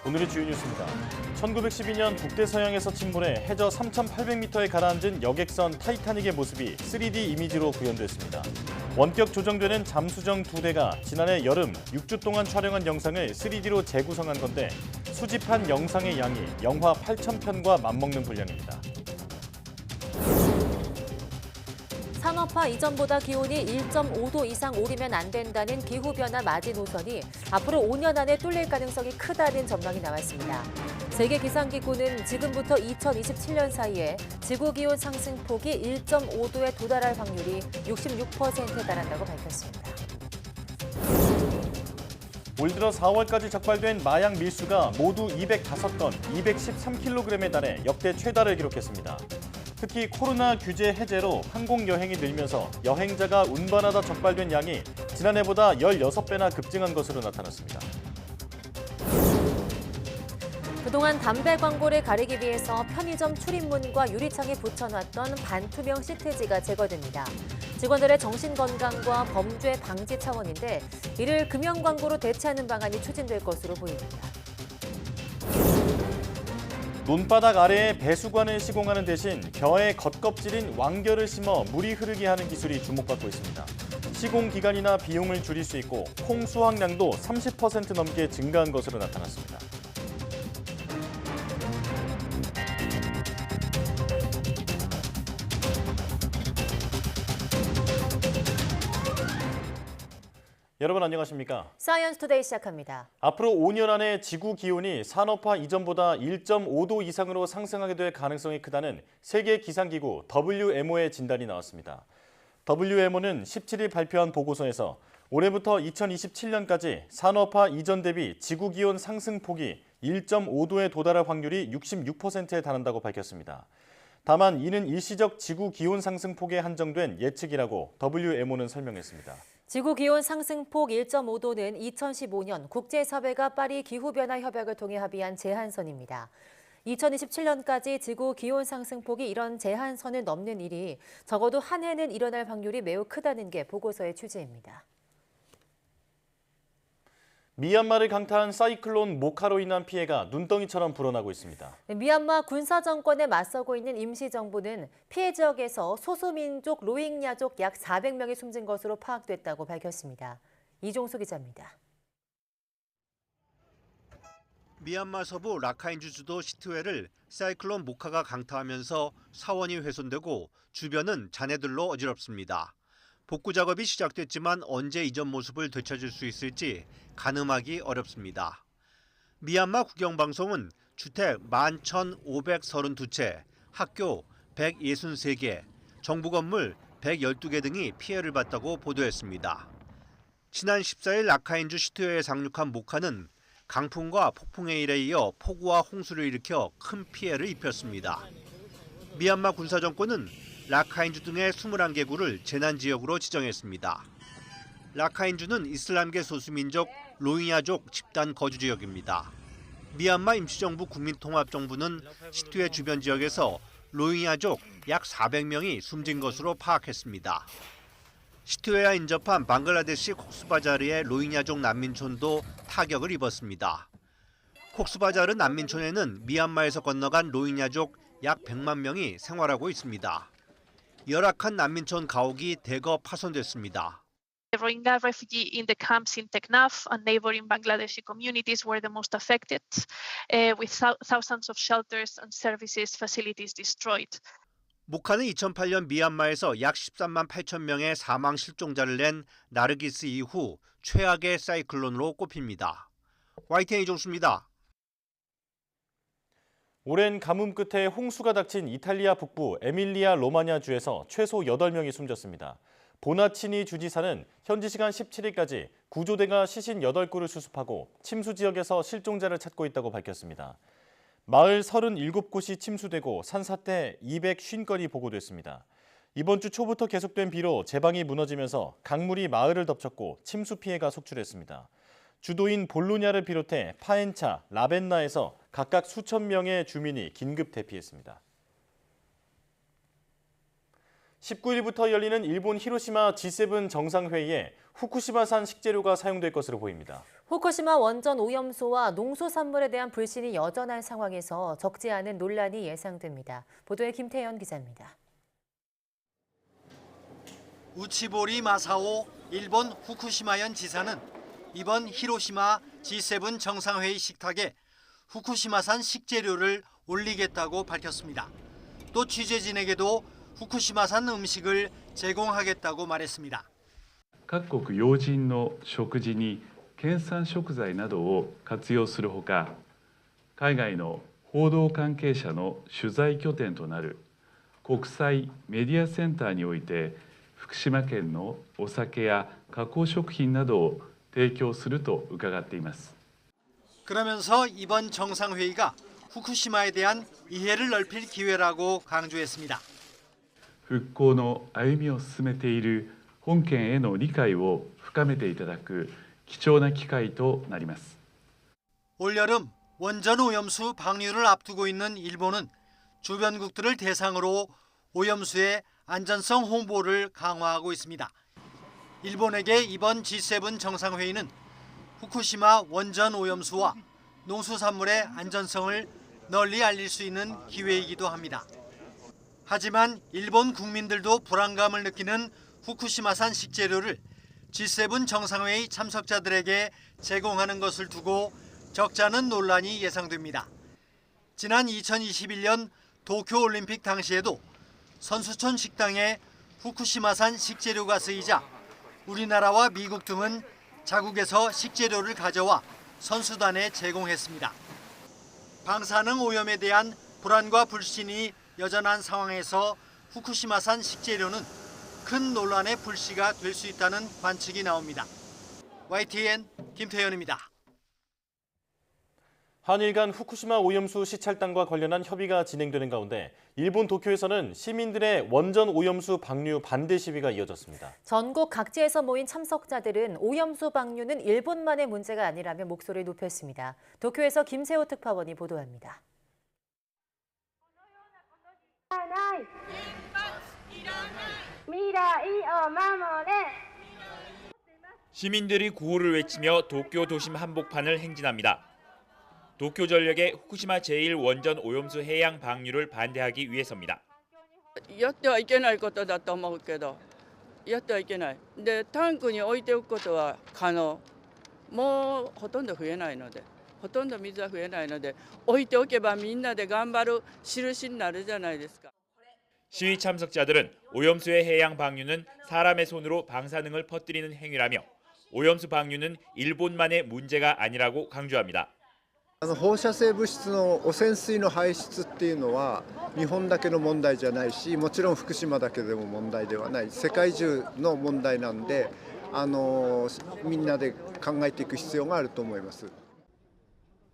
오늘의 주요 뉴스입니다. 1912년 북대서양에서 침몰해 해저 3,800m에 가라앉은 여객선 타이타닉의 모습이 3D 이미지로 구현됐습니다. 원격 조정되는 잠수정 2대가 지난해 여름 6주 동안 촬영한 영상을 3D로 재구성한 건데 수집한 영상의 양이 영화 8,000편과 맞먹는 분량입니다. 산업화 이전보다 기온이 1.5도 이상 오르면 안 된다는 기후변화 마지노선이 앞으로 5년 안에 뚫릴 가능성이 크다는 전망이 나왔습니다. 세계기상기구는 지금부터 2027년 사이에 지구기온 상승폭이 1.5도에 도달할 확률이 66%에 달한다고 밝혔습니다. 올 들어 4월까지 적발된 마약 밀수가 모두 205건, 213kg에 달해 역대 최다를 기록했습니다. 특히 코로나 규제 해제로 항공 여행이 늘면서 여행자가 운반하다 적발된 양이 지난해보다 16배나 급증한 것으로 나타났습니다. 그동안 담배 광고를 가리기 위해서 편의점 출입문과 유리창에 붙여놨던 반투명 시트지가 제거됩니다. 직원들의 정신건강과 범죄 방지 차원인데 이를 금연 광고로 대체하는 방안이 추진될 것으로 보입니다. 논바닥 아래에 배수관을 시공하는 대신 벼에 겉껍질인 왕겨를 심어 물이 흐르게 하는 기술이 주목받고 있습니다. 시공 기간이나 비용을 줄일 수 있고 콩 수확량도 30% 넘게 증가한 것으로 나타났습니다. 여러분 안녕하십니까? 사이언스 투데이 시작합니다. 앞으로 5년 안에 지구 기온이 산업화 이전보다 1.5도 이상으로 상승하게 될 가능성이 크다는 세계 기상기구 WMO의 진단이 나왔습니다. WMO는 17일 발표한 보고서에서 올해부터 2027년까지 산업화 이전 대비 지구 기온 상승폭이 1.5도에 도달할 확률이 66%에 달한다고 밝혔습니다. 다만 이는 일시적 지구 기온 상승폭에 한정된 예측이라고 WMO는 설명했습니다. 지구 기온 상승폭 1.5도는 2015년 국제사회가 파리 기후변화 협약을 통해 합의한 제한선입니다. 2027년까지 지구 기온 상승폭이 이런 제한선을 넘는 일이 적어도 한 해는 일어날 확률이 매우 크다는 게 보고서의 취지입니다. 미얀마를 강타한 사이클론 모카로 인한 피해가 눈덩이처럼 불어나고 있습니다. 미얀마 군사정권에 맞서고 있는 임시정부는 피해 지역에서 소수민족 로힝야족 약 400명이 숨진 것으로 파악됐다고 밝혔습니다. 이종수 기자입니다. 미얀마 서부 라카인주 주도 시트웨를 사이클론 모카가 강타하면서 사원이 훼손되고 주변은 잔해들로 어지럽습니다. 복구 작업이 시작됐지만 언제 이전 모습을 되찾을 수 있을지 가늠하기 어렵습니다. 미얀마 국영방송은 주택 11,532채, 학교 163개, 정부 건물 112개 등이 피해를 봤다고 보도했습니다. 지난 14일 라카인주 시트웨에 상륙한 모카는 강풍과 폭풍의 일에 이어 폭우와 홍수를 일으켜 큰 피해를 입혔습니다. 미얀마 군사정권은 라카인주 등의 21개구를 재난지역으로 지정했습니다. 라카인주는 이슬람계 소수민족 로힝야족 집단 거주지역입니다. 미얀마 임시정부 국민통합정부는 시트웨 주변 지역에서 로힝야족 약 400명이 숨진 것으로 파악했습니다. 시트웨와 인접한 방글라데시 콕스바자르의 로힝야족 난민촌도 타격을 입었습니다. 콕스바자르 난민촌에는 미얀마에서 건너간 로힝야족 약 100만 명이 생활하고 있습니다. 열악한 난민촌 가옥이 대거 파손됐습니다. The Rohingya refugee in the camps in Teknaf and neighboring Bangladeshi communities were the most affected, with thousands of shelters and services facilities destroyed. 모카는 2008년 미얀마에서 약 13만 8천 명의 사망 실종자를 낸 나르기스 이후 최악의 사이클론으로 꼽힙니다. YTN 이종수입니다. 오랜 가뭄 끝에 홍수가 닥친 이탈리아 북부 에밀리아 로마냐 주에서 최소 8명이 숨졌습니다. 보나치니 주지사는 현지 시간 17일까지 구조대가 시신 8구를 수습하고 침수 지역에서 실종자를 찾고 있다고 밝혔습니다. 마을 37곳이 침수되고 산사태 250건이 보고됐습니다. 이번 주 초부터 계속된 비로 제방이 무너지면서 강물이 마을을 덮쳤고 침수 피해가 속출했습니다. 주도인 볼로냐를 비롯해 파엔차, 라벤나에서 각각 수천 명의 주민이 긴급 대피했습니다. 19일부터 열리는 일본 히로시마 G7 정상회의에 후쿠시마산 식재료가 사용될 것으로 보입니다. 후쿠시마 원전 오염수와 농수산물에 대한 불신이 여전한 상황에서 적지 않은 논란이 예상됩니다. 보도에 김태현 기자입니다. 우치보리 마사오 일본 후쿠시마현 지사는 이번 히로시마 G7 정상회의 식탁에 후쿠시마산 식재료를 올리겠다고 밝혔습니다. 또 취재진에게도 후쿠시마산 음식을 제공하겠다고 말했습니다. 各国要人の食事に県産食材などを活用するほか、海外の報道関係者の取材拠点となる国際メディアセンターにおいて、福島県のお酒や加工食品などを提供すると伺っています。 그러면서 이번 정상회의가 후쿠시마에 대한 이해를 넓힐 기회라고 강조했습니다. 復興の歩みを進めている本県への理解を深めていただく貴重な機会となります。 올여름 원전 오염수 방류를 앞두고 있는 일본은 주변국들을 대상으로 오염수의 안전성 홍보를 강화하고 있습니다. 일본에게 이번 G7 정상회의는 후쿠시마 원전 오염수와 농수산물의 안전성을 널리 알릴 수 있는 기회이기도 합니다. 하지만 일본 국민들도 불안감을 느끼는 후쿠시마산 식재료를 G7 정상회의 참석자들에게 제공하는 것을 두고 적잖은 논란이 예상됩니다. 지난 2021년 도쿄올림픽 당시에도 선수촌 식당에 후쿠시마산 식재료가 쓰이자 우리나라와 미국 등은 자국에서 식재료를 가져와 선수단에 제공했습니다. 방사능 오염에 대한 불안과 불신이 여전한 상황에서 후쿠시마산 식재료는 큰 논란의 불씨가 될 수 있다는 관측이 나옵니다. YTN 김태현입니다. 한일 간 후쿠시마 오염수 시찰단과 관련한 협의가 진행되는 가운데 일본 도쿄에서는 시민들의 원전 오염수 방류 반대 시위가 이어졌습니다. 전국 각지에서 모인 참석자들은 오염수 방류는 일본만의 문제가 아니라며 목소리를 높였습니다. 도쿄에서 김세호 특파원이 보도합니다. 시민들이 구호를 외치며 도쿄 도심 한복판을 행진합니다. 도쿄전력의 후쿠시마 제1원전 오염수 해양 방류를 반대하기 위해서입니다. やってはいけないことだと思うけど、やってはいけない。で、タンクに置いておくことは可能。もうほとんど増えないので、ほとんど水は増えないので、置いておけばみんなで頑張る印になるじゃないですか。 시위 참석자들은 오염수의 해양 방류는 사람의 손으로 방사능을 퍼뜨리는 행위라며 오염수 방류는 일본만의 문제가 아니라고 강조합니다. 放射性物質の汚染水の排出っていうのは日本だけの問題じゃないし、もちろん福島だけでも問題ではない、世界中の問題なんで、みんなで考えていく必要があると思います。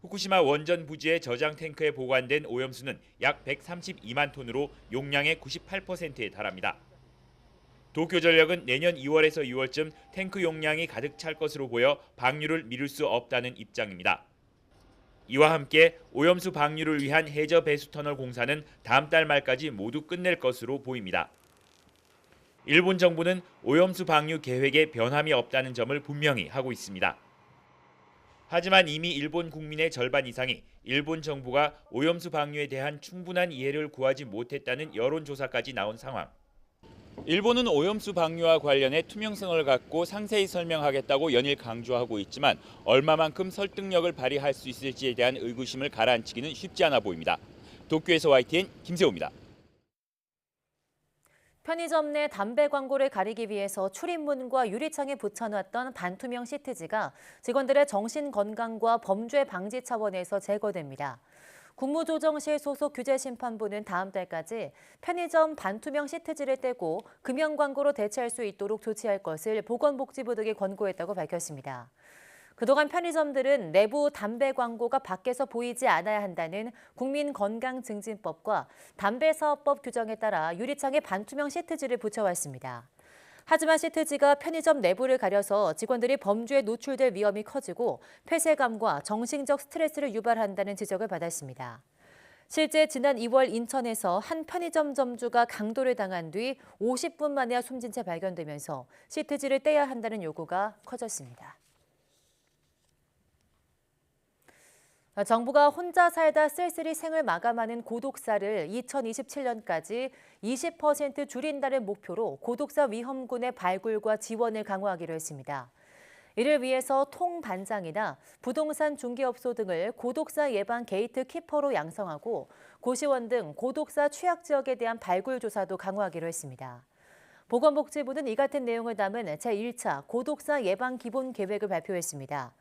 후쿠시마 원전 부지의 저장 탱크에 보관된 오염수는 약 132만 톤으로 용량의 98%에 달합니다. 도쿄전력은 내년 2월에서 6월쯤 탱크 용량이 가득 찰 것으로 보여 방류를 미룰 수 없다는 입장입니다. 이와 함께 오염수 방류를 위한 해저 배수 터널 공사는 다음 달 말까지 모두 끝낼 것으로 보입니다. 일본 정부는 오염수 방류 계획에 변함이 없다는 점을 분명히 하고 있습니다. 하지만 이미 일본 국민의 절반 이상이 일본 정부가 오염수 방류에 대한 충분한 이해를 구하지 못했다는 여론조사까지 나온 상황. 일본은 오염수 방류와 관련해 투명성을 갖고 상세히 설명하겠다고 연일 강조하고 있지만 얼마만큼 설득력을 발휘할 수 있을지에 대한 의구심을 가라앉히기는 쉽지 않아 보입니다. 도쿄에서 YTN 김세호입니다. 편의점 내 담배 광고를 가리기 위해서 출입문과 유리창에 붙여놨던 반투명 시트지가 직원들의 정신 건강과 범죄 방지 차원에서 제거됩니다. 국무조정실 소속 규제심판부는 다음 달까지 편의점 반투명 시트지를 떼고 금연 광고로 대체할 수 있도록 조치할 것을 보건복지부 등에 권고했다고 밝혔습니다. 그동안 편의점들은 내부 담배 광고가 밖에서 보이지 않아야 한다는 국민건강증진법과 담배사업법 규정에 따라 유리창에 반투명 시트지를 붙여왔습니다. 하지만 시트지가 편의점 내부를 가려서 직원들이 범죄에 노출될 위험이 커지고 폐쇄감과 정신적 스트레스를 유발한다는 지적을 받았습니다. 실제 지난 2월 인천에서 한 편의점 점주가 강도를 당한 뒤 50분 만에야 숨진 채 발견되면서 시트지를 떼야 한다는 요구가 커졌습니다. 정부가 혼자 살다 쓸쓸히 생을 마감하는 고독사를 2027년까지 20% 줄인다는 목표로 고독사 위험군의 발굴과 지원을 강화하기로 했습니다. 이를 위해서 통반장이나 부동산 중개업소 등을 고독사 예방 게이트 키퍼로 양성하고 고시원 등 고독사 취약 지역에 대한 발굴 조사도 강화하기로 했습니다. 보건복지부는 이 같은 내용을 담은 제1차 고독사 예방 기본 계획을 발표했습니다.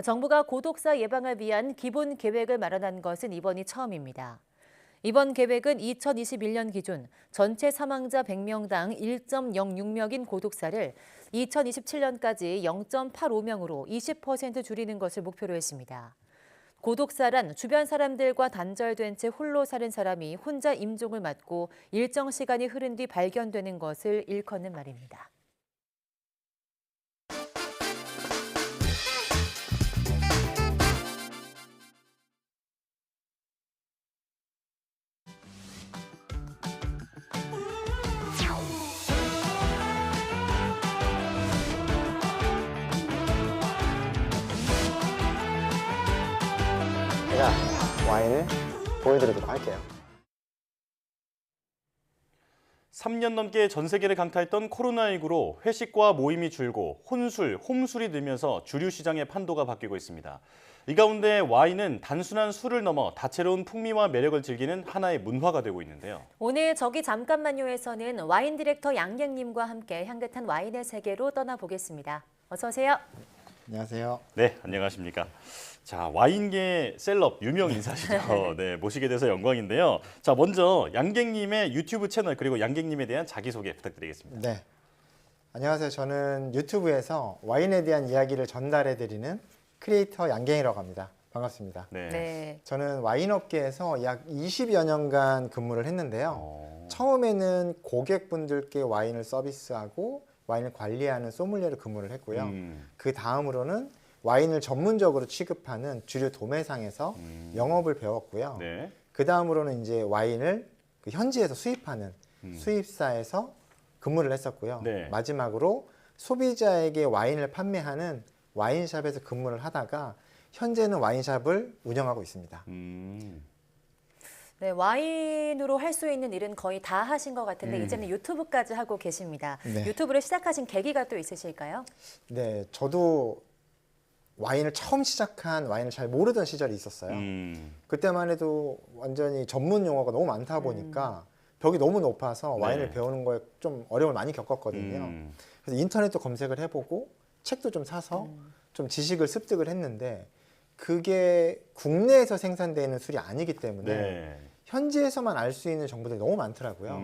정부가 고독사 예방을 위한 기본 계획을 마련한 것은 이번이 처음입니다. 이번 계획은 2021년 기준 전체 사망자 100명당 1.06명인 고독사를 2027년까지 0.85명으로 20% 줄이는 것을 목표로 했습니다. 고독사란 주변 사람들과 단절된 채 홀로 사는 사람이 혼자 임종을 맞고 일정 시간이 흐른 뒤 발견되는 것을 일컫는 말입니다. 제가 와인을 보여드리도록 할게요. 3년 넘게 전 세계를 강타했던 코로나19로 회식과 모임이 줄고 혼술, 홈술이 늘면서 주류 시장의 판도가 바뀌고 있습니다. 이 가운데 와인은 단순한 술을 넘어 다채로운 풍미와 매력을 즐기는 하나의 문화가 되고 있는데요. 오늘 저기 잠깐만요에서는 와인 디렉터 양갱님과 함께 향긋한 와인의 세계로 떠나보겠습니다. 어서 오세요. 안녕하세요. 네, 안녕하십니까. 자, 와인계 셀럽 유명 인사시죠. 네, 모시게 돼서 영광인데요. 자, 먼저 양갱님의 유튜브 채널 그리고 양갱님에 대한 자기소개 부탁드리겠습니다. 네. 안녕하세요. 저는 유튜브에서 와인에 대한 이야기를 전달해드리는 크리에이터 양갱이라고 합니다. 반갑습니다. 네. 네. 저는 와인 업계에서 약 20여 년간 근무를 했는데요. 처음에는 고객분들께 와인을 서비스하고 와인을 관리하는 소믈리에로 근무를 했고요. 그 다음으로는 와인을 전문적으로 취급하는 주류 도매상에서 영업을 배웠고요. 네. 그 다음으로는 이제 와인을 그 현지에서 수입하는 수입사에서 근무를 했었고요. 네. 마지막으로 소비자에게 와인을 판매하는 와인샵에서 근무를 하다가 현재는 와인샵을 운영하고 있습니다. 네, 와인으로 할 수 있는 일은 거의 다 하신 것 같은데 이제는 유튜브까지 하고 계십니다. 네. 유튜브를 시작하신 계기가 또 있으실까요? 네, 저도 와인을 처음 시작한 와인을 잘 모르던 시절이 있었어요. 그때만 해도 완전히 전문 용어가 너무 많다 보니까 벽이 너무 높아서 와인을 배우는 거에 좀 어려움을 많이 겪었거든요. 그래서 인터넷도 검색을 해보고 책도 좀 사서 좀 지식을 습득을 했는데 그게 국내에서 생산되는 술이 아니기 때문에 네. 현지에서만 알 수 있는 정보들이 너무 많더라고요.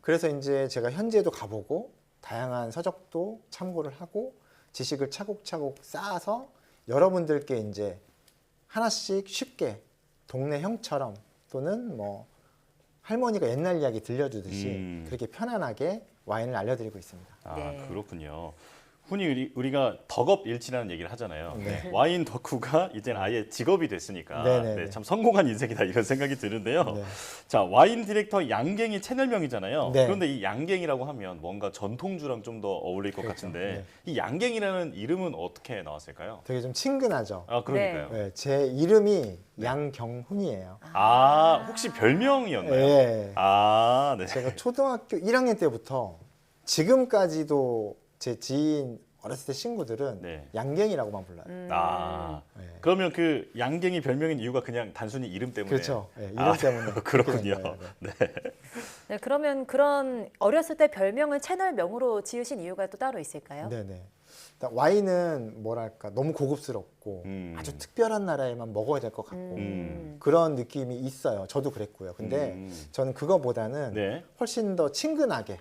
그래서 이제 제가 현지에도 가보고 다양한 서적도 참고를 하고 지식을 차곡차곡 쌓아서 여러분들께 이제 하나씩 쉽게 동네 형처럼 또는 뭐 할머니가 옛날 이야기 들려주듯이 그렇게 편안하게 와인을 알려드리고 있습니다. 아, 네. 그렇군요. 흔히 우리가 덕업일치라는 얘기를 하잖아요. 네. 와인 덕후가 이제는 아예 직업이 됐으니까 네네네. 네, 참 성공한 인생이다 이런 생각이 드는데요. 네. 자, 와인 디렉터 양갱이 채널명이잖아요. 네. 그런데 이 양갱이라고 하면 뭔가 전통주랑 좀 더 어울릴 것 그렇죠. 같은데 네. 이 양갱이라는 이름은 어떻게 나왔을까요? 되게 좀 친근하죠. 아, 그러니까요. 네, 제 이름이 양경훈이에요. 아, 혹시 별명이었나요? 네. 아, 네. 제가 초등학교 1학년 때부터 지금까지도 제 지인 어렸을 때 친구들은 네. 양갱이라고만 불러요. 아, 네. 그러면 그 양갱이 별명인 이유가 그냥 단순히 이름 때문에? 그렇죠. 네, 이름 아, 때문에. 그렇군요. 그렇게 된 거예요. 네. 네, 그러면 그런 어렸을 때 별명을 채널명으로 지으신 이유가 또 따로 있을까요? 네네. 일단 와인은 뭐랄까 너무 고급스럽고 아주 특별한 나라에만 먹어야 될 것 같고 그런 느낌이 있어요. 저도 그랬고요. 근데 저는 그거보다는 네. 훨씬 더 친근하게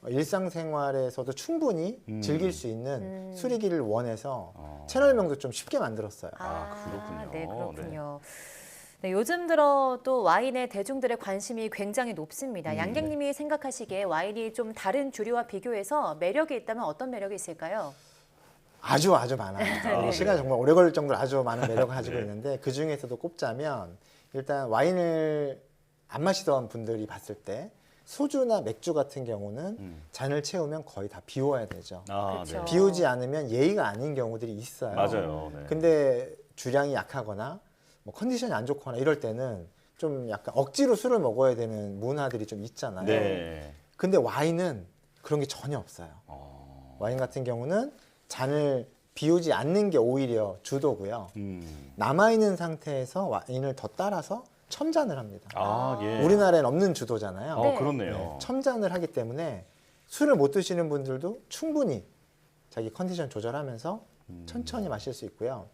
일상생활에서도 충분히 즐길 수 있는 술이기를 원해서 채널명도 좀 쉽게 만들었어요. 아, 그렇군요. 네, 그렇군요. 네, 요즘 들어 또 와인에 대중들의 관심이 굉장히 높습니다. 양갱님이 생각하시기에 와인이 좀 다른 주류와 비교해서 매력이 있다면 어떤 매력이 있을까요? 아주 많아요. 그리고 시간이 정말 오래 걸릴 정도로 아주 많은 매력을 가지고 있는데 그 중에서도 꼽자면 일단 와인을 안 마시던 분들이 봤을 때 소주나 맥주 같은 경우는 잔을 채우면 거의 다 비워야 되죠. 그렇죠. 비우지 않으면 예의가 아닌 경우들이 있어요. 맞아요. 네. 근데 주량이 약하거나 뭐 컨디션이 안 좋거나 이럴 때는 좀 약간 억지로 술을 먹어야 되는 문화들이 좀 있잖아요. 네. 근데 와인은 그런 게 전혀 없어요. 와인 같은 경우는 잔을 비우지 않는 게 오히려 주도고요. 남아있는 상태에서 와인을 더 따라서 첨잔을 합니다. 예. 우리나라엔 없는 주도잖아요. 네. 그렇네요. 첨잔을 하기 때문에 술을 못 드시는 분들도 충분히 자기 컨디션 조절하면서 천천히 마실 수 있고요.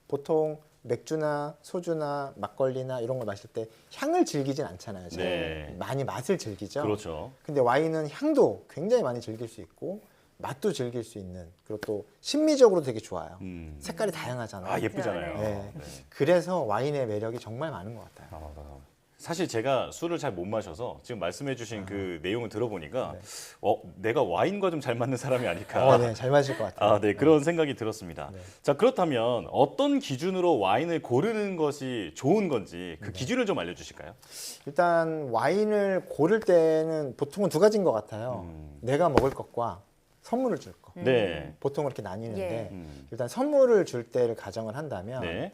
보통 맥주나 소주나 막걸리나 이런 걸 마실 때 향을 즐기진 않잖아요. 잘. 네. 많이 맛을 즐기죠. 그렇죠. 근데 와인은 향도 굉장히 많이 즐길 수 있고 맛도 즐길 수 있는, 그리고 또 심미적으로 되게 좋아요. 색깔이 다양하잖아요. 예쁘잖아요. 네. 네. 그래서 와인의 매력이 정말 많은 것 같아요. 사실 제가 술을 잘 못 마셔서 지금 말씀해주신 그 내용을 들어보니까 내가 와인과 좀 잘 맞는 사람이 아닐까. 네, 잘 마실 것 같아요. 네, 그런 생각이 들었습니다. 네. 자, 그렇다면 어떤 기준으로 와인을 고르는 것이 좋은 건지 그 기준을 좀 알려주실까요? 일단 와인을 고를 때는 보통은 두 가지인 것 같아요. 내가 먹을 것과 선물을 줄 것. 네. 보통 그렇게 나뉘는데 예. 일단 선물을 줄 때를 가정을 한다면 네.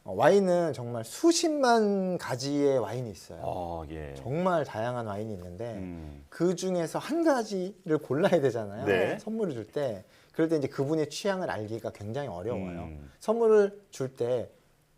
와인은 정말 수십만 가지의 와인이 있어요. 예. 정말 다양한 와인이 있는데 그 중에서 한 가지를 골라야 되잖아요. 네. 선물을 줄 때. 그럴 때 이제 그분의 취향을 알기가 굉장히 어려워요. 선물을 줄 때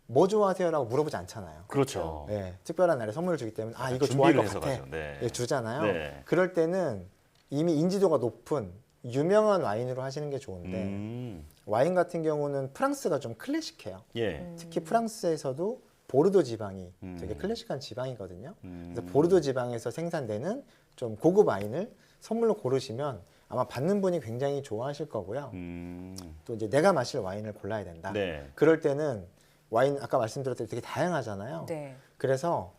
뭐 좋아하세요라고 물어보지 않잖아요. 그렇죠. 네, 특별한 날에 선물을 주기 때문에 이거 준비를 좋아할 것 해서 같아. 가죠. 네. 예, 주잖아요. 네. 그럴 때는 이미 인지도가 높은 유명한 와인으로 하시는 게 좋은데 와인 같은 경우는 프랑스가 좀 클래식해요. 예. 특히 프랑스에서도 보르도 지방이 되게 클래식한 지방이거든요. 그래서 보르도 지방에서 생산되는 좀 고급 와인을 선물로 고르시면 아마 받는 분이 굉장히 좋아하실 거고요. 또 이제 내가 마실 와인을 골라야 된다. 네. 그럴 때는 와인 아까 말씀드렸듯이 되게 다양하잖아요. 네. 그래서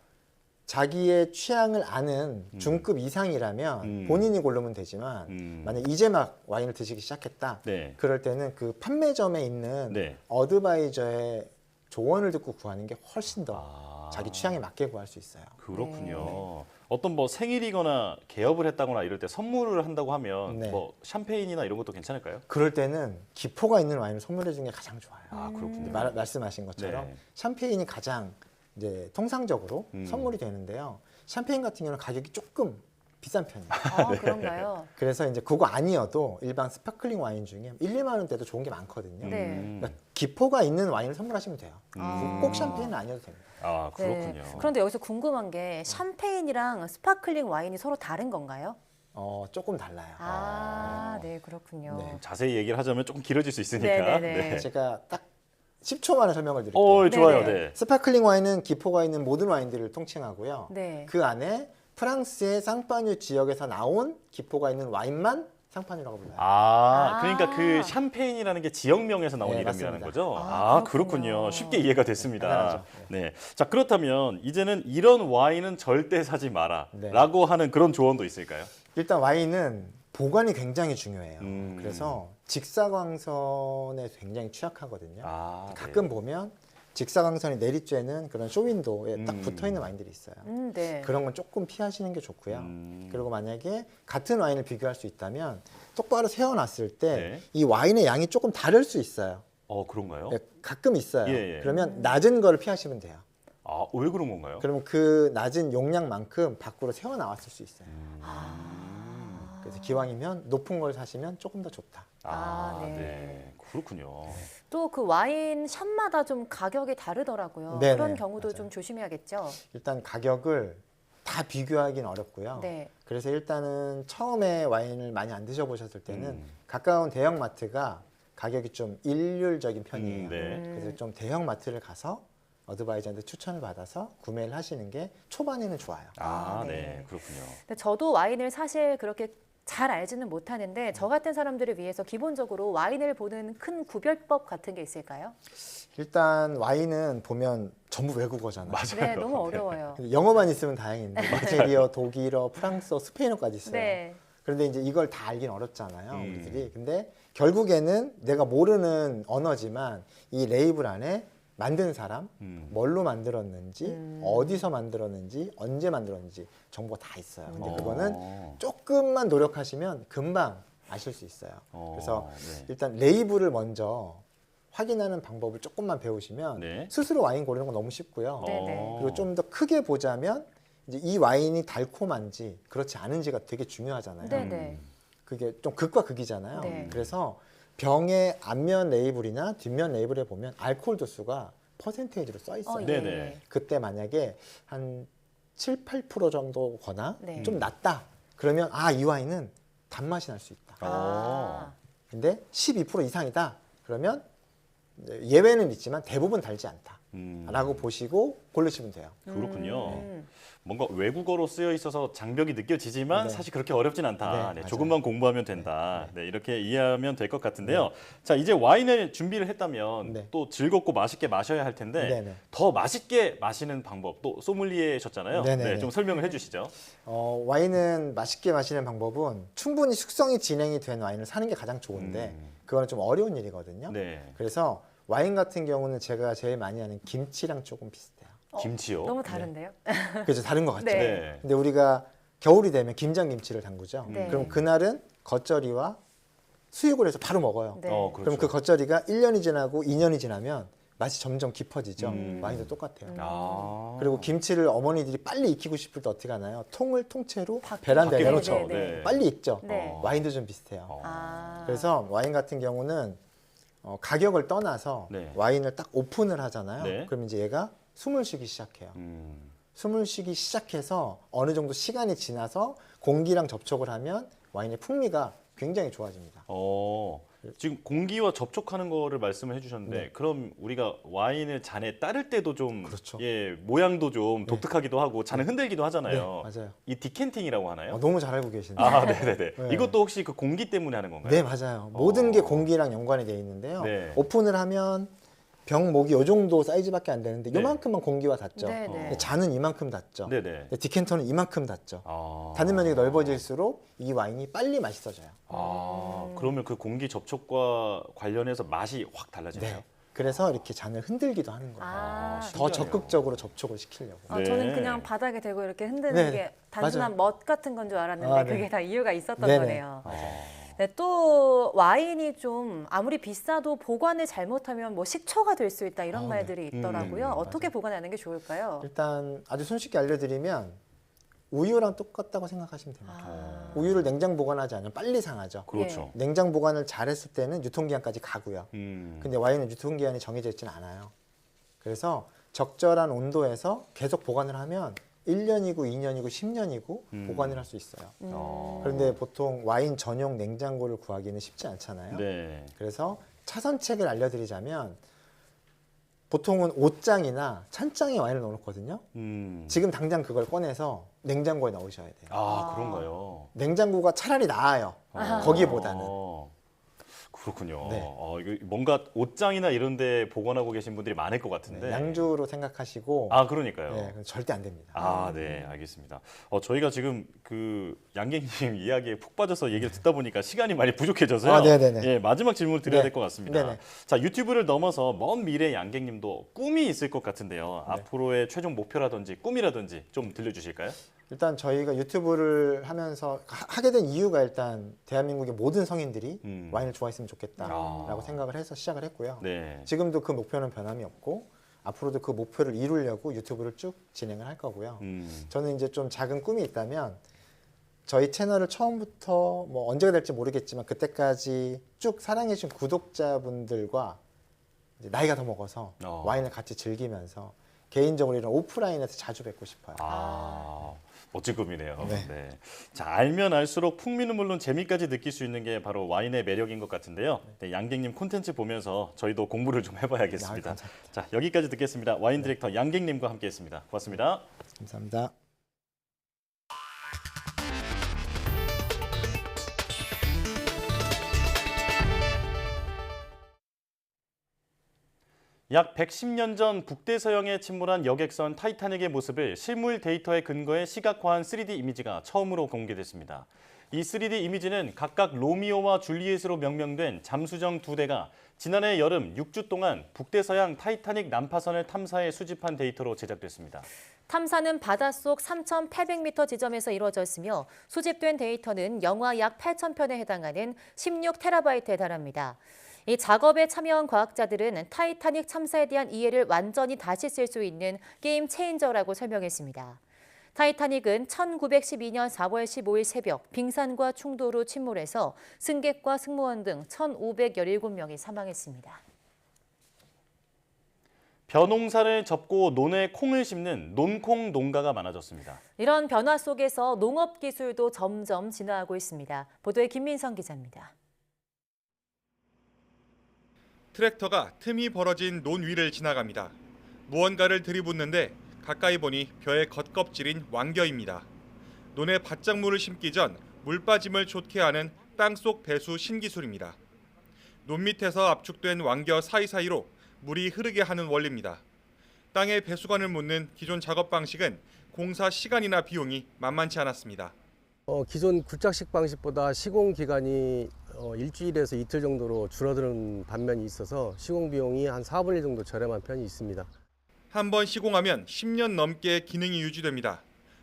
자기의 취향을 아는 중급 이상이라면 본인이 고르면 되지만 만약 이제 막 와인을 드시기 시작했다. 네. 그럴 때는 그 판매점에 있는 네. 어드바이저의 조언을 듣고 구하는 게 훨씬 더 자기 취향에 맞게 구할 수 있어요. 그렇군요. 어떤 뭐 생일이거나 개업을 했다거나 이럴 때 선물을 한다고 하면 네. 뭐 샴페인이나 이런 것도 괜찮을까요? 그럴 때는 기포가 있는 와인을 선물해 주는 게 가장 좋아요. 그렇군요. 말씀하신 것처럼 네. 샴페인이 가장 이제 통상적으로 선물이 되는데요. 샴페인 같은 경우는 가격이 조금 비싼 편이에요. 그런가요? 그래서 이제 그거 아니어도 일반 스파클링 와인 중에 1, 2만 원대도 좋은 게 많거든요. 네. 그러니까 기포가 있는 와인을 선물하시면 돼요. 꼭 샴페인은 아니어도 됩니다. 그렇군요. 네. 그런데 여기서 궁금한 게 샴페인이랑 스파클링 와인이 서로 다른 건가요? 조금 달라요. 네, 그렇군요. 네. 자세히 얘기를 하자면 조금 길어질 수 있으니까. 네네네. 제가 딱 10초 만에 설명을 드릴게요. 좋아요. 네네. 네. 스파클링 와인은 기포가 있는 모든 와인들을 통칭하고요. 네. 그 안에 프랑스의 쌍파뉴 지역에서 나온 기포가 있는 와인만 쌍파뉴라고 불러요. 그러니까 그 샴페인이라는 게 지역명에서 나온 네, 이름이라는 맞습니다. 거죠? 그렇군요. 그렇군요. 쉽게 이해가 됐습니다. 당연하죠. 네. 자, 그렇다면 이제는 이런 와인은 절대 사지 마라 네. 라고 하는 그런 조언도 있을까요? 일단 와인은 보관이 굉장히 중요해요. 그래서 직사광선에 굉장히 취약하거든요. 가끔 보면 직사광선이 내리쬐는 그런 쇼윈도에 딱 붙어있는 와인들이 있어요. 네. 그런 건 조금 피하시는 게 좋고요. 그리고 만약에 같은 와인을 비교할 수 있다면 똑바로 세워놨을 때 이 와인의 양이 조금 다를 수 있어요. 그런가요? 네, 가끔 있어요. 예. 그러면 낮은 거를 피하시면 돼요. 왜 그런 건가요? 그러면 그 낮은 용량만큼 밖으로 새어 나왔을 수 있어요. 그래서 기왕이면 높은 걸 사시면 조금 더 좋다. 네. 그렇군요. 또 그 와인 샵마다 좀 가격이 다르더라고요. 네네, 그런 경우도 맞아요. 좀 조심해야겠죠. 일단 가격을 다 비교하기는 어렵고요. 네. 그래서 일단은 처음에 와인을 많이 안 드셔보셨을 때는 가까운 대형 마트가 가격이 좀 일률적인 편이에요. 네. 그래서 좀 대형 마트를 가서 어드바이저한테 추천을 받아서 구매를 하시는 게 초반에는 좋아요. 네. 그렇군요. 근데 저도 와인을 사실 그렇게 잘 알지는 못하는데 저 같은 사람들을 위해서 기본적으로 와인을 보는 큰 구별법 같은 게 있을까요? 일단 와인은 보면 전부 외국어잖아요. 네, 너무 어려워요. 근데 영어만 있으면 다행인데 이태리어, 독일어, 프랑스어, 스페인어까지 있어요. 네. 그런데 이제 이걸 다 알긴 어렵잖아요, 우리들이. 근데 결국에는 내가 모르는 언어지만 이 레이블 안에 만든 사람, 뭘로 만들었는지, 어디서 만들었는지, 언제 만들었는지 정보가 다 있어요. 근데 그거는 조금만 노력하시면 금방 아실 수 있어요. 그래서 네. 일단 레이블을 먼저 확인하는 방법을 조금만 배우시면 네. 스스로 와인 고르는 건 너무 쉽고요. 네네. 그리고 좀 더 크게 보자면 이제 이 와인이 달콤한지 그렇지 않은지가 되게 중요하잖아요. 네네. 그게 좀 극과 극이잖아요. 네. 그래서 병의 앞면 레이블이나 뒷면 레이블에 보면 알코올 도수가 퍼센테이지로 써 있어요. 예. 네네. 그때 만약에 한 7, 8% 정도거나 네. 좀 낮다. 그러면 아, 이 와인은 단맛이 날 수 있다. 아. 근데 12% 이상이다. 그러면 이제 예외는 있지만 대부분 달지 않다. 라고 보시고 고르시면 돼요. 그렇군요. 뭔가 외국어로 쓰여 있어서 장벽이 느껴지지만 네. 사실 그렇게 어렵진 않다. 네, 네, 맞아요. 조금만 공부하면 된다. 네, 이렇게 이해하면 될 것 같은데요. 자, 이제 와인을 준비를 했다면 네. 또 즐겁고 맛있게 마셔야 할 텐데 네네. 더 맛있게 마시는 방법, 또 소믈리에셨잖아요. 네네네. 네, 좀 설명을 해주시죠. 와인은 맛있게 마시는 방법은 충분히 숙성이 진행이 된 와인을 사는 게 가장 좋은데 그거는 좀 어려운 일이거든요. 네, 그래서 와인 같은 경우는 제가 제일 많이 하는 김치랑 조금 비슷해요. 김치요. 너무 다른데요? 그죠? 다른 것 같죠? 네. 네. 근데 우리가 겨울이 되면 김장김치를 담그죠. 네. 그럼 그날은 겉절이와 수육을 해서 바로 먹어요. 네. 그렇죠. 그럼 그 겉절이가 1년이 지나고 2년이 지나면 맛이 점점 깊어지죠. 와인도 똑같아요. 아. 그리고 김치를 어머니들이 빨리 익히고 싶을 때 어떻게 하나요? 통을 통째로 베란다에 밖에 내놓죠. 놓죠. 네, 네. 네. 빨리 익죠. 네. 와인도 좀 비슷해요. 아. 그래서 와인 같은 경우는 가격을 떠나서 네. 와인을 딱 오픈을 하잖아요. 네. 그럼 이제 얘가 숨을 쉬기 시작해요. 숨을 쉬기 시작해서 어느 정도 시간이 지나서 공기랑 접촉을 하면 와인의 풍미가 굉장히 좋아집니다. 지금 공기와 접촉하는 거를 말씀을 해주셨는데 네. 그럼 우리가 와인을 잔에 따를 때도 좀 그렇죠. 예, 모양도 좀 독특하기도 하고 잔을 흔들기도 하잖아요. 네, 맞아요. 이 디켄팅이라고 하나요? 너무 잘 알고 계시네요. 아, 네네네. 네. 이것도 혹시 그 공기 때문에 하는 건가요? 네, 맞아요. 모든 게 공기랑 연관이 되어 있는데요. 네. 오픈을 하면 병 목이 이 정도 사이즈밖에 안 되는데 네. 요만큼만 공기와 닿죠. 네, 네. 근데 잔은 이만큼 닿죠. 네네. 근데 디켄터는 이만큼 닿죠. 아. 닿는 면적이 넓어질수록 이 와인이 빨리 맛있어져요. 그러면 그 공기 접촉과 관련해서 맛이 확 달라지나요? 네. 그래서 이렇게 잔을 흔들기도 하는 거예요. 아. 더 적극적으로 접촉을 시키려고. 네. 저는 그냥 바닥에 대고 이렇게 흔드는 네, 게 단순한 멋 같은 건 줄 알았는데 아, 네. 그게 다 이유가 있었던 네네. 거네요. 네, 또 와인이 좀 아무리 비싸도 보관을 잘못하면 뭐 식초가 될 수 있다 이런 네. 말들이 있더라고요. 어떻게 보관하는 게 좋을까요? 일단 아주 손쉽게 알려드리면 우유랑 똑같다고 생각하시면 됩니다. 아. 우유를 냉장 보관하지 않으면 빨리 상하죠. 그렇죠. 냉장 보관을 잘했을 때는 유통기한까지 가고요. 음. 근데 와인은 유통기한이 정해져 있지는 않아요. 그래서 적절한 온도에서 계속 보관을 하면 1년이고 2년이고 10년이고 보관을 할 수 있어요. 그런데 보통 와인 전용 냉장고를 구하기는 쉽지 않잖아요. 네. 그래서 차선책을 알려드리자면 보통은 옷장이나 찬장에 와인을 넣어놓거든요. 지금 당장 그걸 꺼내서 냉장고에 넣으셔야 돼요. 아, 그런가요? 냉장고가 차라리 나아요. 거기보다는. 그렇군요. 네. 이거 뭔가 옷장이나 이런 데 보관하고 계신 분들이 많을 것 같은데. 네, 양주로 생각하시고 아, 그러니까요. 네, 그건 절대 안 됩니다. 아, 네, 알겠습니다. 저희가 지금 그 양갱님 이야기에 푹 빠져서 얘기를 듣다 보니까 시간이 많이 부족해져서요. 아, 네네네. 예, 마지막 질문을 드려야 네. 될 것 같습니다. 네네. 자, 유튜브를 넘어서 먼 미래 양갱님도 꿈이 있을 것 같은데요. 네. 앞으로의 최종 목표라든지 꿈이라든지 좀 들려주실까요? 일단 저희가 유튜브를 하면서 하게 된 이유가 일단 대한민국의 모든 성인들이 와인을 좋아했으면 좋겠다라고 생각을 해서 시작을 했고요. 네. 지금도 그 목표는 변함이 없고 앞으로도 그 목표를 이루려고 유튜브를 쭉 진행을 할 거고요. 저는 이제 좀 작은 꿈이 있다면 저희 채널을 처음부터 뭐 언제가 될지 모르겠지만 그때까지 쭉 사랑해 주신 구독자분들과 이제 나이가 더 먹어서 와인을 같이 즐기면서 개인적으로 이런 오프라인에서 자주 뵙고 싶어요. 멋진 꿈이네요. 네. 네. 자, 알면 알수록 풍미는 물론 재미까지 느낄 수 있는 게 바로 와인의 매력인 것 같은데요. 네, 양갱님 콘텐츠 보면서 저희도 공부를 좀 해봐야겠습니다. 감사합니다. 자, 여기까지 듣겠습니다. 와인 디렉터 양갱님과 함께했습니다. 고맙습니다. 감사합니다. 약 110년 전 북대서양에 침몰한 여객선 타이타닉의 모습을 실물 데이터에 근거해 시각화한 3D 이미지가 처음으로 공개됐습니다. 이 3D 이미지는 각각 로미오와 줄리엣으로 명명된 잠수정 2대가 지난해 여름 6주 동안 북대서양 타이타닉 난파선을 탐사해 수집한 데이터로 제작됐습니다. 탐사는 바닷속 3,800m 지점에서 이루어졌으며 수집된 데이터는 영화 약 8,000편에 해당하는 16TB에 달합니다. 이 작업에 참여한 과학자들은 타이타닉 참사에 대한 이해를 완전히 다시 쓸 수 있는 게임 체인저라고 설명했습니다. 타이타닉은 1912년 4월 15일 새벽 빙산과 충돌 후 침몰해서 승객과 승무원 등 1,517명이 사망했습니다. 벼농사를 접고 논에 콩을 심는 논콩 농가가 많아졌습니다. 이런 변화 속에서 농업 기술도 점점 진화하고 있습니다. 보도에 김민성 기자입니다. 트랙터가 틈이 벌어진 논 위를 지나갑니다. 무언가를 들이붓는데 가까이 보니 벼의 겉껍질인 왕겨입니다. 논에 바짝물을 심기 전 물 빠짐을 좋게 하는 땅속 배수 신기술입니다. 논 밑에서 압축된 왕겨 사이사이로 물이 흐르게 하는 원리입니다. 땅에 배수관을 묻는 기존 작업 방식은 공사 시간이나 비용이 만만치 않았습니다. 기존 굴착식 방식보다 시공 기간이 일주일에서 이틀 정도로 줄어드는 반면이 있어서 시공 비용이 한 4분의 1 정도 저렴한 편이 있습니다. 한 번 시공하면 10년 넘게 기능이 유지됩니다.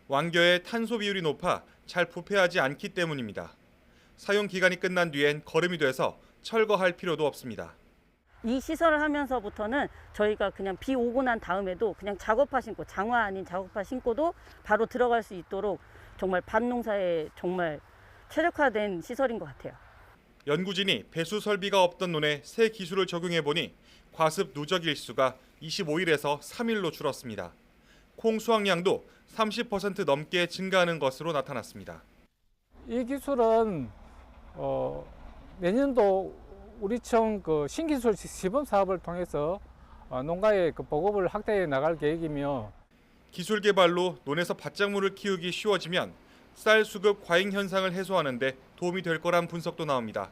왕겨의 탄소 비율이 높아 잘 부패하지 않기 때문입니다. 사용 기간이 끝난 뒤엔 거름이 돼서 철거할 필요도 없습니다. 이 시설을 하면서부터는 저희가 그냥 비 오고 난 다음에도 그냥 작업화 신고, 장화 아닌 작업화 신고도 바로 들어갈 수 있도록 정말 밭농사에 정말 최적화된 시설인 것 같아요. 연구진이 배수 설비가 없던 논에 새 기술을 적용해 보니 과습 누적 일수가 25일에서 3일로 줄었습니다. 콩 수확량도 30% 넘게 증가하는 것으로 나타났습니다. 이 기술은 내년도 우리청 신기술 시범 사업을 통해서 농가에 보급을 확대해 나갈 계획이며 기술 개발로 논에서 바짝물을 키우기 쉬워지면 쌀 수급 과잉 현상을 해소하는 데 도움이 될 거란 분석도 나옵니다.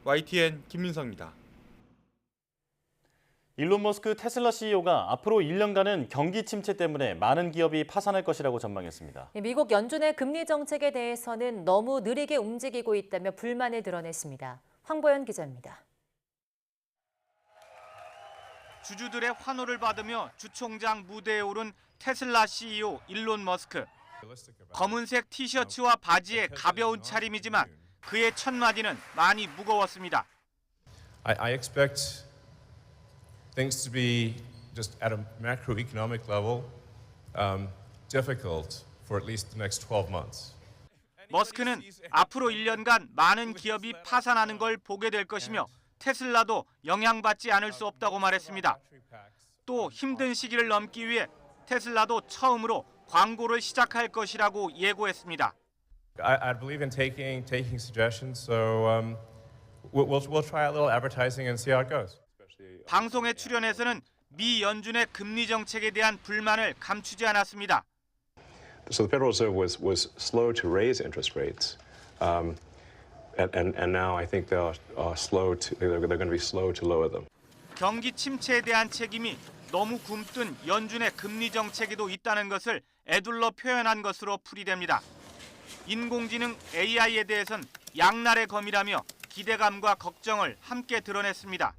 YTN 김민성입니다. 일론 머스크 테슬라 CEO가 앞으로 1년간은 경기 침체 때문에 많은 기업이 파산할 것이라고 전망했습니다. 미국 연준의 금리 정책에 대해서는 너무 느리게 움직이고 있다며 불만을 드러냈습니다. 황보연 기자입니다. 주주들의 환호를 받으며 주총장 무대에 오른 테슬라 CEO 일론 머스크. 검은색 티셔츠와 바지에 가벼운 차림이지만 그의 첫 마디는 많이 무거웠습니다. I expect things to be just at a macroeconomic level difficult for at least the next 12 months. 머스크는 앞으로 1년간 많은 기업이 파산하는 걸 보게 될 것이며 테슬라도 영향받지 않을 수 없다고 말했습니다. 또 힘든 시기를 넘기 위해 테슬라도 처음으로 광고를 시작할 것이라고 예고했습니다. I believe in taking suggestions, so we'll try a little advertising and see how it goes. 방송에 출연해서는 미 연준의 금리 정책에 대한 불만을 감추지 않았습니다. So the Federal Reserve was slow to raise interest rates, and now I think they're going to be slow to lower them. 경기 침체에 대한 책임이 너무 굼뜬 연준의 금리 정책에도 있다는 것을 애둘러 표현한 것으로 풀이됩니다. 인공지능 AI에 대해선 양날의 검이라며 기대감과 걱정을 함께 드러냈습니다.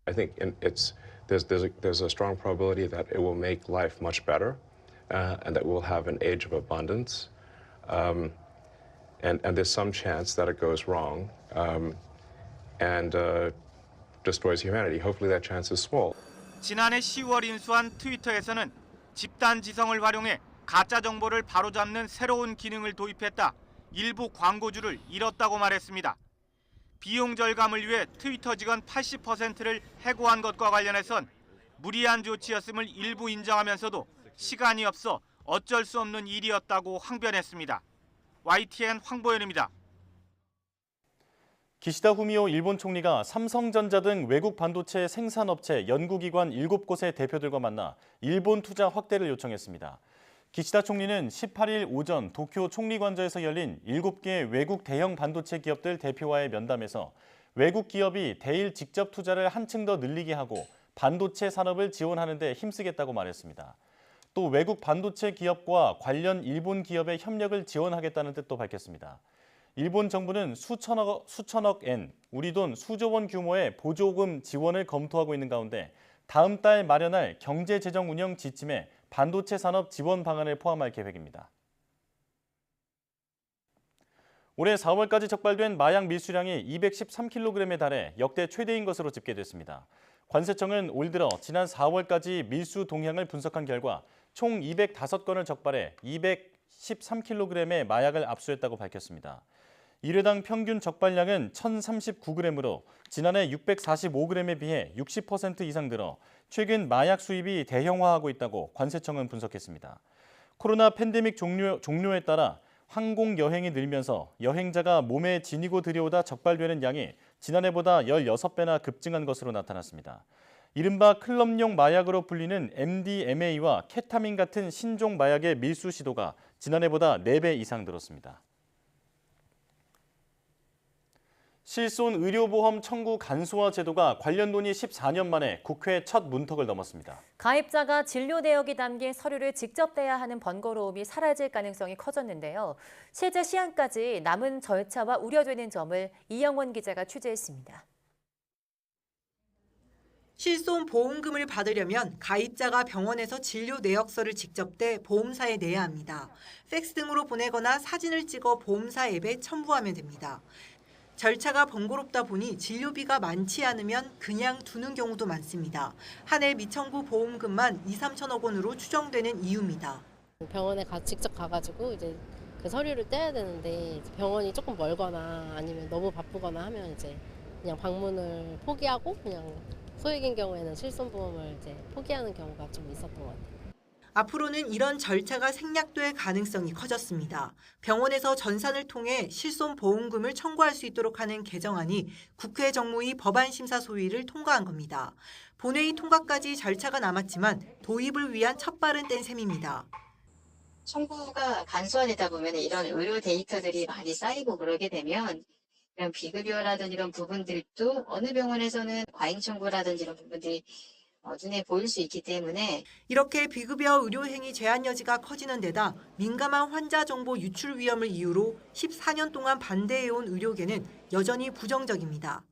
I think there's a strong probability that it will make life much better, and that we'll have an age of abundance, and there's some chance that it goes wrong, and destroys humanity. Hopefully that chance is small. 지난해 10월 인수한 트위터에서는 집단 지성을 활용해 가짜 정보를 바로잡는 새로운 기능을 도입했다. 일부 광고주를 잃었다고 말했습니다. 비용 절감을 위해 트위터 직원 80%를 해고한 것과 관련해선 무리한 조치였음을 일부 인정하면서도 시간이 없어 어쩔 수 없는 일이었다고 항변했습니다. YTN 황보현입니다. 기시다 후미오 일본 총리가 삼성전자 등 외국 반도체 생산업체 연구기관 7곳의 대표들과 만나 일본 투자 확대를 요청했습니다. 기시다 총리는 18일 오전 도쿄 총리관저에서 열린 7개 외국 대형 반도체 기업들 대표와의 면담에서 외국 기업이 대일 직접 투자를 한층 더 늘리게 하고 반도체 산업을 지원하는 데 힘쓰겠다고 말했습니다. 또 외국 반도체 기업과 관련 일본 기업의 협력을 지원하겠다는 뜻도 밝혔습니다. 일본 정부는 수천억 엔, 우리 돈 수조 원 규모의 보조금 지원을 검토하고 있는 가운데 다음 달 마련할 경제재정 운영 지침에 반도체 산업 지원 방안을 포함할 계획입니다. 올해 4월까지 적발된 마약 밀수량이 213kg에 달해 역대 최대인 것으로 집계됐습니다. 관세청은 올 들어 지난 4월까지 밀수 동향을 분석한 결과 총 205건을 적발해 213kg의 마약을 압수했다고 밝혔습니다. 일회당 평균 적발량은 1,039g으로 지난해 645g에 비해 60% 이상 늘어 최근 마약 수입이 대형화하고 있다고 관세청은 분석했습니다. 코로나 팬데믹 종료에 따라 항공 여행이 늘면서 여행자가 몸에 지니고 들여오다 적발되는 양이 지난해보다 16배나 급증한 것으로 나타났습니다. 이른바 클럽용 마약으로 불리는 MDMA와 케타민 같은 신종 마약의 밀수 시도가 지난해보다 4배 이상 늘었습니다. 실손 의료보험 청구 간소화 제도가 관련 논의 14년 만에 국회 첫 문턱을 넘었습니다. 가입자가 진료 내역이 담긴 서류를 직접 떼야 하는 번거로움이 사라질 가능성이 커졌는데요. 실제 시한까지 남은 절차와 우려되는 점을 이영원 기자가 취재했습니다. 실손 보험금을 받으려면 가입자가 병원에서 진료 내역서를 직접 떼 보험사에 내야 합니다. 팩스 등으로 보내거나 사진을 찍어 보험사 앱에 첨부하면 됩니다. 절차가 번거롭다 보니 진료비가 많지 않으면 그냥 두는 경우도 많습니다. 한 해 미청구 보험금만 2~3천억 원으로 추정되는 이유입니다. 병원에 직접 가가지고 이제 그 서류를 떼야 되는데 병원이 조금 멀거나 아니면 너무 바쁘거나 하면 이제 그냥 방문을 포기하고 그냥 소액인 경우에는 실손보험을 이제 포기하는 경우가 좀 있었던 것 같아요. 앞으로는 이런 절차가 생략될 가능성이 커졌습니다. 병원에서 전산을 통해 실손보험금을 청구할 수 있도록 하는 개정안이 국회 정무위 법안심사소위를 통과한 겁니다. 본회의 통과까지 절차가 남았지만 도입을 위한 첫발은 뗀 셈입니다. 청구가 간소화되다 보면 이런 의료 데이터들이 많이 쌓이고 그러게 되면 이런 비급여라든지 이런 부분들도 어느 병원에서는 과잉 청구라든지 이런 부분들이 눈에 보일 수 있기 때문에 이렇게 비급여 의료행위 제한 여지가 커지는 데다 민감한 환자 정보 유출 위험을 이유로 14년 동안 반대해온 의료계는 여전히 부정적입니다.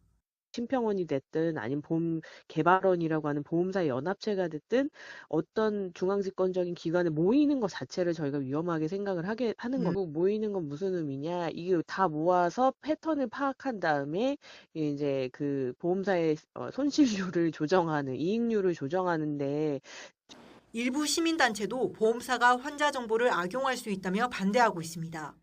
심평원이 됐든 아니면 보험 개발원이라고 하는 보험사 연합체가 됐든 어떤 중앙집권적인 기관에 모이는 것 자체를 저희가 위험하게 생각을 하는 거고 모이는 건 무슨 의미냐 이게 다 모아서 패턴을 파악한 다음에 이제 그 보험사의 손실률을 조정하는 이익률을 조정하는데 일부 시민단체도 보험사가 환자 정보를 악용할 수 있다며 반대하고 있습니다.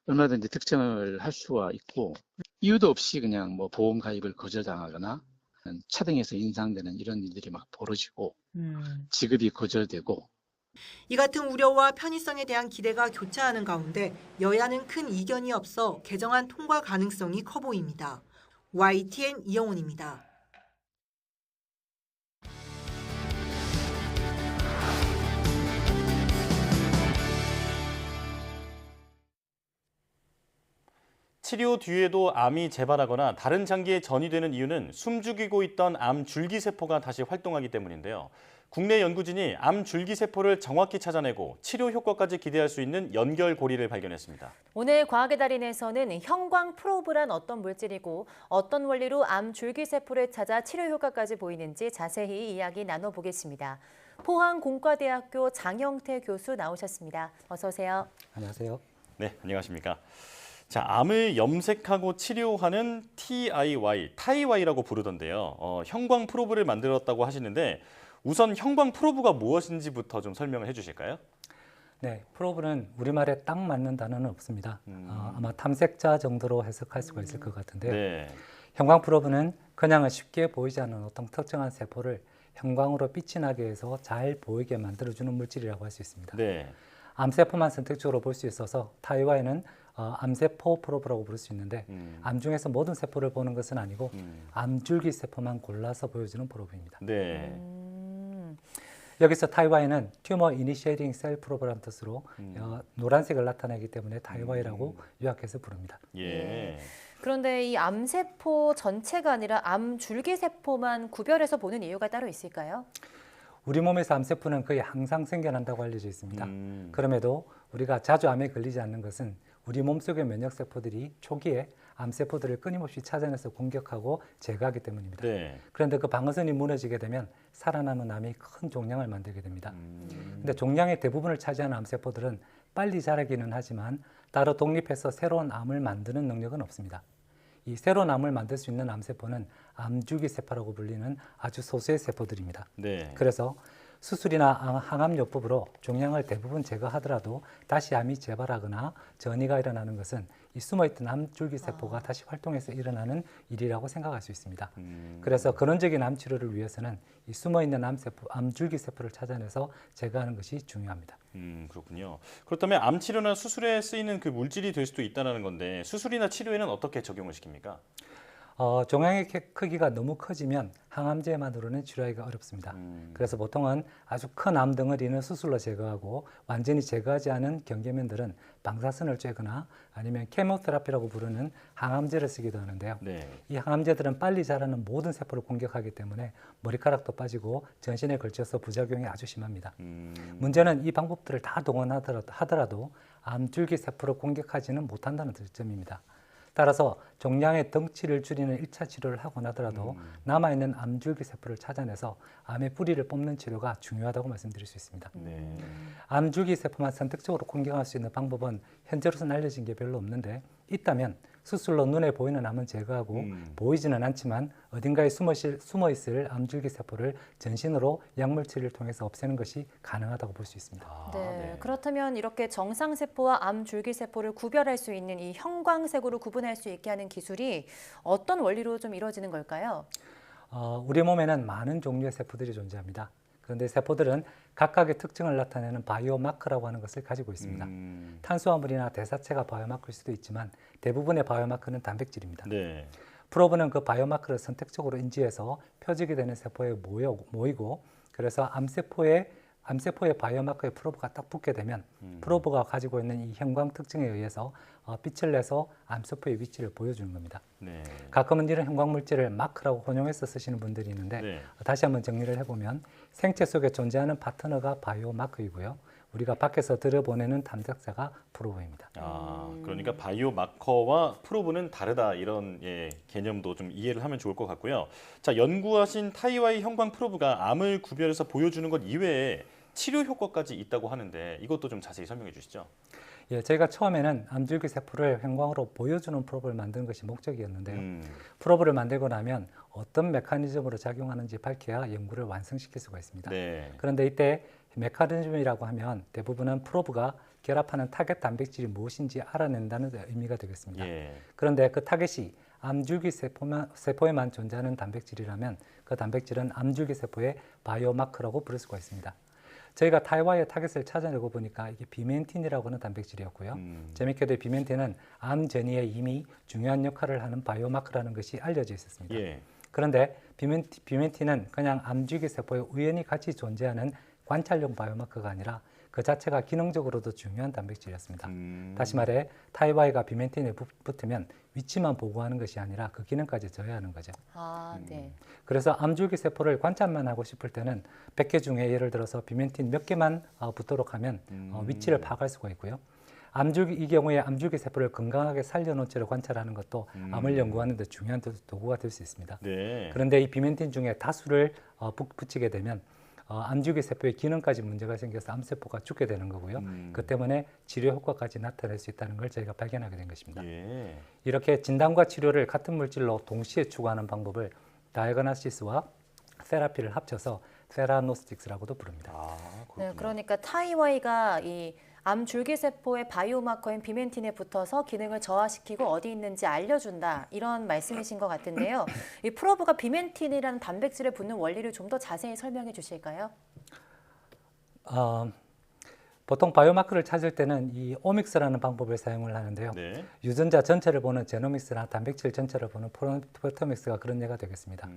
얼마든지 특정을 할 수가 있고 이유도 없이 그냥 뭐 보험 가입을 거절당하거나 차등해서 인상되는 이런 일들이 막 벌어지고 지급이 거절되고 이 같은 우려와 편의성에 대한 기대가 교차하는 가운데 여야는 큰 이견이 없어 개정안 통과 가능성이 커 보입니다. YTN 이영훈입니다. 치료 뒤에도 암이 재발하거나 다른 장기에 전이되는 이유는 숨죽이고 있던 암 줄기세포가 다시 활동하기 때문인데요. 국내 연구진이 암 줄기세포를 정확히 찾아내고 치료 효과까지 기대할 수 있는 연결고리를 발견했습니다. 오늘 과학의 달인에서는 형광 프로브란 어떤 물질이고 어떤 원리로 암 줄기세포를 찾아 치료 효과까지 보이는지 자세히 이야기 나눠보겠습니다. 포항공과대학교 장영태 교수 나오셨습니다. 어서 오세요. 안녕하세요. 네, 안녕하십니까. 자, 암을 염색하고 치료하는 TIY라고 부르던데요. 형광 프로브를 만들었다고 하시는데 우선 형광 프로브가 무엇인지부터 좀 설명을 해주실까요? 네, 프로브는 우리말에 딱 맞는 단어는 없습니다. 아마 탐색자 정도로 해석할 수가 있을 것 같은데요. 네. 형광 프로브는 그냥은 쉽게 보이지 않는 어떤 특정한 세포를 형광으로 빛이 나게 해서 잘 보이게 만들어주는 물질이라고 할 수 있습니다. 네. 암세포만 선택적으로 볼 수 있어서 TIY는 암세포 프로브라고 부를 수 있는데 암 중에서 모든 세포를 보는 것은 아니고 암줄기 세포만 골라서 보여주는 프로브입니다. 네. 여기서 TIY는 튜머 이니시에이팅 셀 프로브라는 뜻으로 노란색을 나타내기 때문에 TIY라고 요약해서 부릅니다. 예. 그런데 이 암세포 전체가 아니라 암줄기세포만 구별해서 보는 이유가 따로 있을까요? 우리 몸에서 암세포는 거의 항상 생겨난다고 알려져 있습니다. 그럼에도 우리가 자주 암에 걸리지 않는 것은 우리 몸속의 면역세포들이 초기에 암세포들을 끊임없이 찾아내서 공격하고 제거하기 때문입니다. 네. 그런데 그 방어선이 무너지게 되면 살아남은 암이 큰 종양을 만들게 됩니다. 근데 종양의 대부분을 차지하는 암세포들은 빨리 자라기는 하지만 따로 독립해서 새로운 암을 만드는 능력은 없습니다. 이 새로운 암을 만들 수 있는 암세포는 암줄기세포라고 불리는 아주 소수의 세포들입니다. 네. 그래서 수술이나 항암요법으로 종양을 대부분 제거하더라도 다시 암이 재발하거나 전이가 일어나는 것은 이 숨어있던 암줄기세포가 다시 활동해서 일어나는 일이라고 생각할 수 있습니다. 그래서 근원적인 암 치료를 위해서는 이 숨어있는 암줄기세포를 찾아내서 제거하는 것이 중요합니다. 그렇군요. 그렇다면 암 치료나 수술에 쓰이는 그 물질이 될 수도 있다는 건데 수술이나 치료에는 어떻게 적용을 시킵니까? 종양의 크기가 너무 커지면 항암제만으로는 치료하기가 어렵습니다. 그래서 보통은 아주 큰 암 덩어리는 수술로 제거하고 완전히 제거하지 않은 경계면들은 방사선을 쬐거나 아니면 케모테라피라고 부르는 항암제를 쓰기도 하는데요. 네. 이 항암제들은 빨리 자라는 모든 세포를 공격하기 때문에 머리카락도 빠지고 전신에 걸쳐서 부작용이 아주 심합니다. 문제는 이 방법들을 다 동원하더라도 암줄기 세포를 공격하지는 못한다는 점입니다. 따라서 종양의 덩치를 줄이는 1차 치료를 하고 나더라도 남아있는 암줄기 세포를 찾아내서 암의 뿌리를 뽑는 치료가 중요하다고 말씀드릴 수 있습니다. 네. 암줄기 세포만 선택적으로 공격할 수 있는 방법은 현재로서는 알려진 게 별로 없는데 있다면 수술로 눈에 보이는 암은 제거하고 보이지는 않지만 어딘가에 숨어있을 암줄기 세포를 전신으로 약물 치료를 통해서 없애는 것이 가능하다고 볼 수 있습니다. 네. 그렇다면 이렇게 정상세포와 암줄기세포를 구별할 수 있는 이 형광색으로 구분할 수 있게 하는 기술이 어떤 원리로 좀 이루어지는 걸까요? 우리 몸에는 많은 종류의 세포들이 존재합니다. 그런데 세포들은 각각의 특징을 나타내는 바이오마커라고 하는 것을 가지고 있습니다. 탄수화물이나 대사체가 바이오마커일 수도 있지만 대부분의 바이오마커는 단백질입니다. 네. 프로브는 그 바이오마커를 선택적으로 인지해서 표적이 되는 세포에 모이고 그래서 암세포의 바이오마커의 프로브가 딱 붙게 되면 프로브가 가지고 있는 이 형광 특징에 의해서 빛을 내서 암세포의 위치를 보여주는 겁니다. 네. 가끔은 이런 형광물질을 마크라고 혼용해서 쓰시는 분들이 있는데 네. 다시 한번 정리를 해보면 생체 속에 존재하는 파트너가 바이오마커이고요. 우리가 밖에서 들여보내는 탐색자가 프로브입니다. 그러니까 바이오마커와 프로브는 다르다 이런 개념도 좀 이해를 하면 좋을 것 같고요. 자, 연구하신 타이와이 형광 프로브가 암을 구별해서 보여주는 것 이외에 치료 효과까지 있다고 하는데 이것도 좀 자세히 설명해 주시죠. 예, 저희가 처음에는 암줄기 세포를 형광으로 보여주는 프로브를 만드는 것이 목적이었는데요. 프로브를 만들고 나면 어떤 메커니즘으로 작용하는지 밝혀야 연구를 완성시킬 수가 있습니다. 네. 그런데 이때 메커니즘이라고 하면 대부분은 프로브가 결합하는 타겟 단백질이 무엇인지 알아낸다는 의미가 되겠습니다. 예. 그런데 그 타겟이 암줄기 세포에만 존재하는 단백질이라면 그 단백질은 암줄기 세포의 바이오마커라고 부를 수가 있습니다. 저희가 타이와이의 타겟을 찾아내고 보니까 이게 비멘틴이라고 하는 단백질이었고요. 재밌게도 비멘틴은 암 전이에 이미 중요한 역할을 하는 바이오마커라는 것이 알려져 있었습니다. 예. 그런데 비멘틴은 그냥 암줄기 세포에 우연히 같이 존재하는 관찰용 바이오마커가 아니라 그 자체가 기능적으로도 중요한 단백질이었습니다. 다시 말해 타이와이가 비멘틴에 붙으면 위치만 보고하는 것이 아니라 그 기능까지 저해하는 거죠. 네. 그래서 암줄기 세포를 관찰만 하고 싶을 때는 100개 중에 예를 들어서 비멘틴 몇 개만 붙도록 하면 위치를 파악할 수가 있고요. 이 경우에 암줄기 세포를 건강하게 살려놓은 채로 관찰하는 것도 암을 연구하는 데 중요한 도구가 될 수 있습니다. 네. 그런데 이 비멘틴 중에 다수를 붙이게 되면 암줄기 세포의 기능까지 문제가 생겨서 암세포가 죽게 되는 거고요. 그 때문에 치료 효과까지 나타낼 수 있다는 걸 저희가 발견하게 된 것입니다. 예. 이렇게 진단과 치료를 같은 물질로 동시에 추구하는 방법을 다이어그노시스와 테라피를 합쳐서 테라노스틱스라고도 부릅니다. 네, 그러니까 타이와이가 이 암줄기세포의 바이오마커인 비멘틴에 붙어서 기능을 저하시키고 어디 있는지 알려준다 이런 말씀이신 것 같은데요. 이 프로브가 비멘틴이라는 단백질에 붙는 원리를 좀 더 자세히 설명해 주실까요? 보통 바이오마커를 찾을 때는 이 오믹스라는 방법을 사용을 하는데요. 네. 유전자 전체를 보는 제노믹스나 단백질 전체를 보는 프로토믹스가 그런 예가 되겠습니다.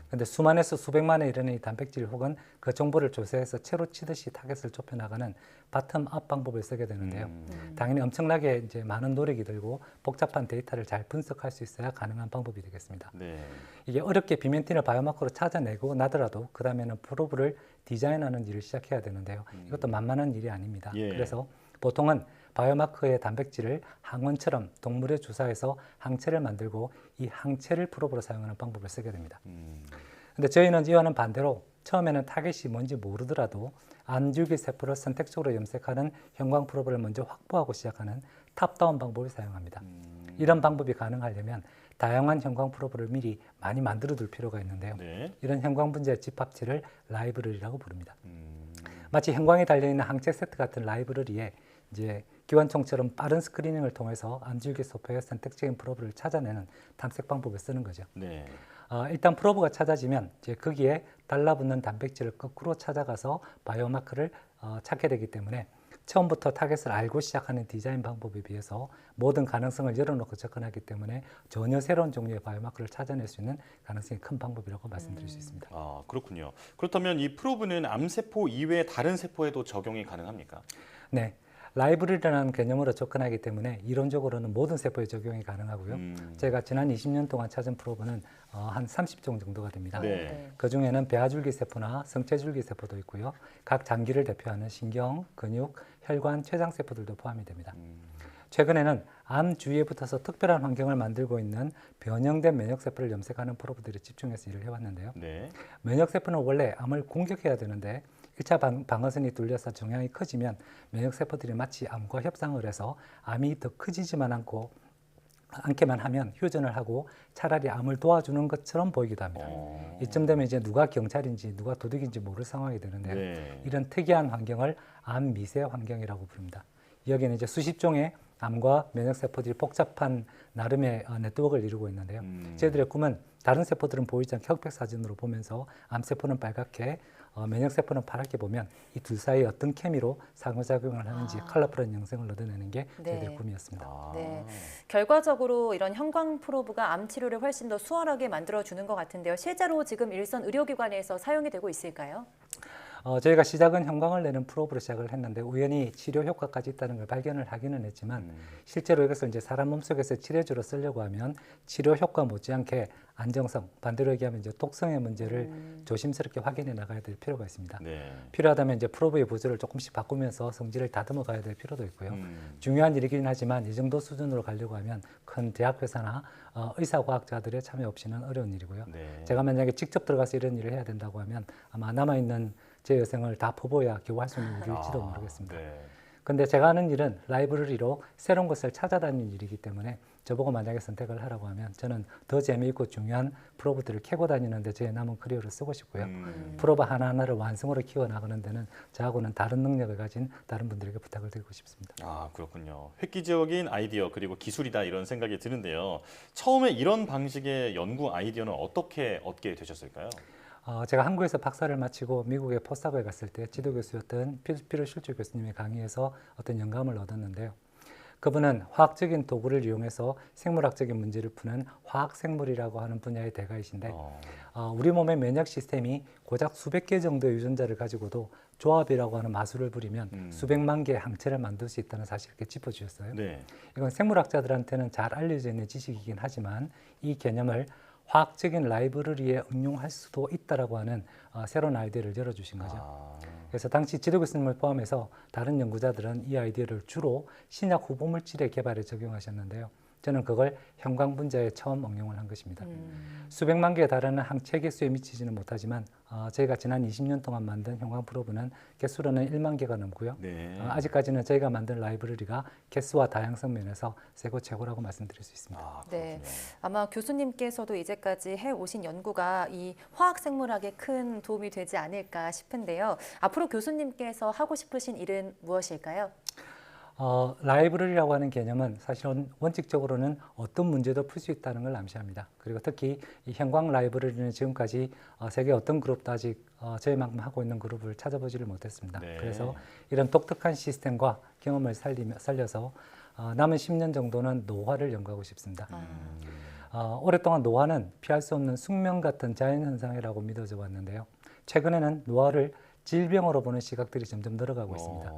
그런데 수만에서 수백만에 이르는 이 단백질 혹은 그 정보를 조사해서 채로 치듯이 타겟을 좁혀나가는 바텀업 방법을 쓰게 되는데요. 당연히 엄청나게 이제 많은 노력이 들고 복잡한 데이터를 잘 분석할 수 있어야 가능한 방법이 되겠습니다. 네. 이게 어렵게 비멘틴을 바이오마커로 찾아내고 나더라도 그 다음에는 프로브를 디자인하는 일을 시작해야 되는데요. 이것도 만만한 일이 아닙니다. 예. 그래서 보통은 바이오마커의 단백질을 항원처럼 동물에 주사해서 항체를 만들고 이 항체를 프로브로 사용하는 방법을 쓰게 됩니다. 근데 저희는 이와는 반대로 처음에는 타겟이 뭔지 모르더라도 암줄기 세포를 선택적으로 염색하는 형광 프로브를 먼저 확보하고 시작하는 탑다운 방법을 사용합니다. 이런 방법이 가능하려면 다양한 형광 프로브를 미리 많이 만들어 둘 필요가 있는데요. 네. 이런 형광 분자의 집합체를 라이브러리라고 부릅니다. 마치 형광이 달려있는 항체 세트 같은 라이브러리에 이제 기관총처럼 빠른 스크리닝을 통해서 암줄기 세포의 선택적인 프로브를 찾아내는 탐색 방법을 쓰는 거죠. 네. 일단 프로브가 찾아지면 이제 거기에 달라붙는 단백질을 거꾸로 찾아가서 바이오마커를 찾게 되기 때문에 처음부터 타겟을 알고 시작하는 디자인 방법에 비해서 모든 가능성을 열어놓고 접근하기 때문에 전혀 새로운 종류의 바이오마커를 찾아낼 수 있는 가능성이 큰 방법이라고 말씀드릴 수 있습니다. 아, 그렇군요. 그렇다면 이 프로브는 암세포 이외의 다른 세포에도 적용이 가능합니까? 네. 라이브러리라는 개념으로 접근하기 때문에 이론적으로는 모든 세포에 적용이 가능하고요. 제가 지난 20년 동안 찾은 프로브는 한 30종 정도가 됩니다. 네. 그중에는 배아줄기 세포나 성체줄기 세포도 있고요. 각 장기를 대표하는 신경, 근육, 혈관, 췌장 세포들도 포함이 됩니다. 최근에는 암 주위에 붙어서 특별한 환경을 만들고 있는 변형된 면역세포를 염색하는 프로브들이 집중해서 일을 해왔는데요. 네. 면역세포는 원래 암을 공격해야 되는데 1차 방어선이 뚫려서 종양이 커지면 면역세포들이 마치 암과 협상을 해서 암이 더 커지지만 않게만 하면 휴전을 하고 차라리 암을 도와주는 것처럼 보이기도 합니다. 이쯤 되면 이제 누가 경찰인지 누가 도둑인지 모를 상황이 되는데요. 네. 이런 특이한 환경을 암 미세 환경이라고 부릅니다. 여기는 이제 수십 종의 암과 면역세포들이 복잡한 나름의 네트워크를 이루고 있는데요. 저희들의 꿈은 다른 세포들은 보이지 않게 흑백 사진으로 보면서 암세포는 빨갛게 면역세포는 파랗게 보면 이 둘 사이에 어떤 케미로 상호작용을 하는지 컬러풀한 영상을 얻어내는 게 저희들의 꿈이었습니다. 네. 결과적으로 이런 형광 프로브가 암 치료를 훨씬 더 수월하게 만들어주는 것 같은데요. 실제로 지금 일선 의료기관에서 사용이 되고 있을까요? 저희가 시작은 형광을 내는 프로브로 시작을 했는데 우연히 치료 효과까지 있다는 걸 발견을 하기는 했지만 실제로 이것을 이제 사람 몸속에서 치료제로 쓰려고 하면 치료 효과 못지않게 안정성, 반대로 얘기하면 이제 독성의 문제를 조심스럽게 확인해 나가야 될 필요가 있습니다. 네. 필요하다면 이제 프로브의 보조를 조금씩 바꾸면서 성질을 다듬어 가야 될 필요도 있고요. 중요한 일이긴 하지만 이 정도 수준으로 가려고 하면 큰 대학회사나 의사과학자들의 참여 없이는 어려운 일이고요. 네. 제가 만약에 직접 들어가서 이런 일을 해야 된다고 하면 아마 남아있는 제 여생을 다 퍼부어야 겨우 할 수 있는 일일지도 모르겠습니다. 그런데 제가 하는 일은 라이브러리로 새로운 것을 찾아다니는 일이기 때문에 저보고 만약에 선택을 하라고 하면 저는 더 재미있고 중요한 프로브들을 캐고 다니는데 제 남은 커리어를 쓰고 싶고요. 프로브 하나하나를 완성으로 키워나가는 데는 저하고는 다른 능력을 가진 다른 분들에게 부탁을 드리고 싶습니다. 아, 그렇군요. 획기적인 아이디어 그리고 기술이다 이런 생각이 드는데요. 처음에 이런 방식의 연구 아이디어는 어떻게 얻게 되셨을까요? 제가 한국에서 박사를 마치고 미국의 포스닥에 갔을 때 지도교수였던 피터 슐츠 교수님의 강의에서 어떤 영감을 얻었는데요. 그분은 화학적인 도구를 이용해서 생물학적인 문제를 푸는 화학생물이라고 하는 분야의 대가이신데 우리 몸의 면역 시스템이 고작 수백 개 정도의 유전자를 가지고도 조합이라고 하는 마술을 부리면 수백만 개의 항체를 만들 수 있다는 사실을 이렇게 짚어주셨어요. 네. 이건 생물학자들한테는 잘 알려져 있는 지식이긴 하지만 이 개념을 화학적인 라이브러리에 응용할 수도 있다라고 하는 새로운 아이디어를 열어주신 거죠. 그래서 당시 지도 교수님을 포함해서 다른 연구자들은 이 아이디어를 주로 신약 후보물질의 개발에 적용하셨는데요. 저는 그걸 형광 분자에 처음 응용을 한 것입니다. 수백만 개에 달하는 항체 개수에 미치지는 못하지만 저희가 지난 20년 동안 만든 형광 프로브는 개수로는 1만 개가 넘고요. 네. 아직까지는 저희가 만든 라이브러리가 개수와 다양성 면에서 세고 최고라고 말씀드릴 수 있습니다. 네, 아마 교수님께서도 이제까지 해오신 연구가 이 화학생물학에 큰 도움이 되지 않을까 싶은데요. 앞으로 교수님께서 하고 싶으신 일은 무엇일까요? 라이브러리라고 하는 개념은 사실은 원칙적으로는 어떤 문제도 풀 수 있다는 걸 암시합니다. 그리고 특히 이 형광 라이브러리는 지금까지 세계 어떤 그룹도 아직 저희만큼 하고 있는 그룹을 찾아보지를 못했습니다. 네. 그래서 이런 독특한 시스템과 경험을 살려서 남은 10년 정도는 노화를 연구하고 싶습니다. 오랫동안 노화는 피할 수 없는 숙명 같은 자연현상이라고 믿어져 왔는데요. 최근에는 노화를 질병으로 보는 시각들이 점점 늘어가고 있습니다.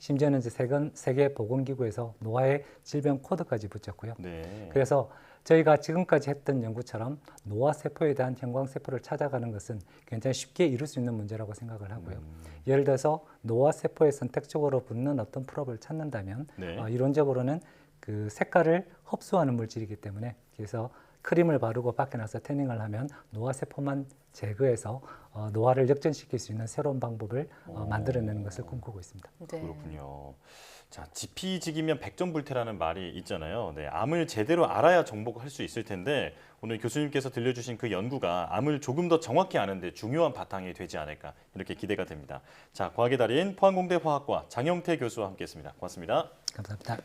심지어는 이제 세계보건기구에서 노화의 질병 코드까지 붙였고요. 네. 그래서 저희가 지금까지 했던 연구처럼 노화세포에 대한 형광세포를 찾아가는 것은 굉장히 쉽게 이룰 수 있는 문제라고 생각을 하고요. 예를 들어서 노화세포에 선택적으로 붙는 어떤 프로브를 찾는다면 네. 이론적으로는 그 색깔을 흡수하는 물질이기 때문에 그래서 크림을 바르고 밖에 나서 태닝을 하면 노화세포만 제거해서 노화를 역전시킬 수 있는 새로운 방법을 만들어내는 것을 꿈꾸고 있습니다. 네. 그렇군요. 자, 지피지기면 백전불태라는 말이 있잖아요. 네, 암을 제대로 알아야 정복할 수 있을 텐데 오늘 교수님께서 들려주신 그 연구가 암을 조금 더 정확히 아는 데 중요한 바탕이 되지 않을까 이렇게 기대가 됩니다. 자, 과학의 달인 포항공대 화학과 장영태 교수와 함께했습니다. 고맙습니다. 감사합니다.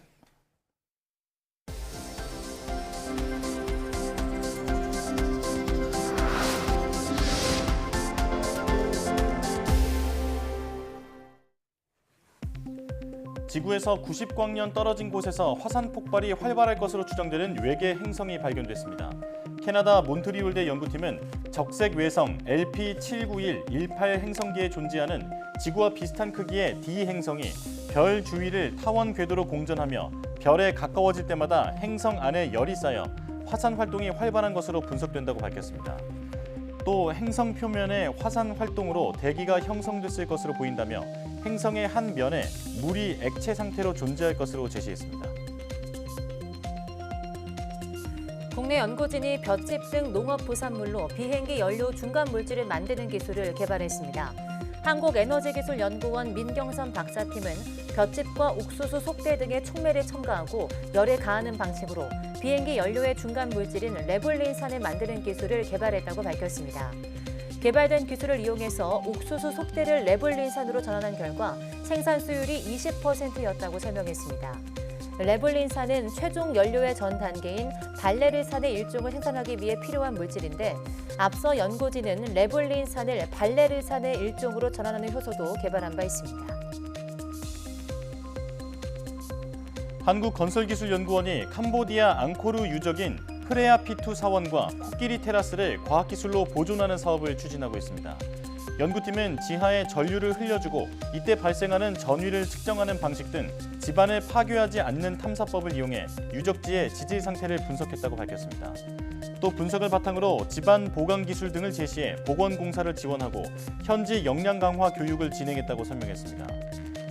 지구에서 90광년 떨어진 곳에서 화산 폭발이 활발할 것으로 추정되는 외계 행성이 발견됐습니다. 캐나다 몬트리올대 연구팀은 적색 외성 LP79118 행성기에 존재하는 지구와 비슷한 크기의 D 행성이 별 주위를 타원 궤도로 공전하며 별에 가까워질 때마다 행성 안에 열이 쌓여 화산 활동이 활발한 것으로 분석된다고 밝혔습니다. 또 행성 표면의 화산 활동으로 대기가 형성됐을 것으로 보인다며 행성의 한 면에 물이 액체 상태로 존재할 것으로 제시했습니다. 국내 연구진이 볏짚 등 농업 부산물로 비행기 연료 중간 물질을 만드는 기술을 개발했습니다. 한국에너지기술연구원 민경선 박사팀은 볏짚과 옥수수 속대 등의 촉매를 첨가하고 열을 가하는 방식으로 비행기 연료의 중간 물질인 레블린산을 만드는 기술을 개발했다고 밝혔습니다. 개발된 기술을 이용해서 옥수수 속대를 레블린산으로 전환한 결과 생산 수율이 20%였다고 설명했습니다. 레블린산은 최종 연료의 전 단계인 발레르산의 일종을 생산하기 위해 필요한 물질인데 앞서 연구진은 레블린산을 발레르산의 일종으로 전환하는 효소도 개발한 바 있습니다. 한국건설기술연구원이 캄보디아 앙코르 유적인 프레아피투 사원과 코끼리 테라스를 과학기술로 보존하는 사업을 추진하고 있습니다. 연구팀은 지하에 전류를 흘려주고 이때 발생하는 전위를 측정하는 방식 등 집안을 파괴하지 않는 탐사법을 이용해 유적지의 지질 상태를 분석했다고 밝혔습니다. 또 분석을 바탕으로 집안 보강 기술 등을 제시해 보건공사를 지원하고 현지 역량 강화 교육을 진행했다고 설명했습니다.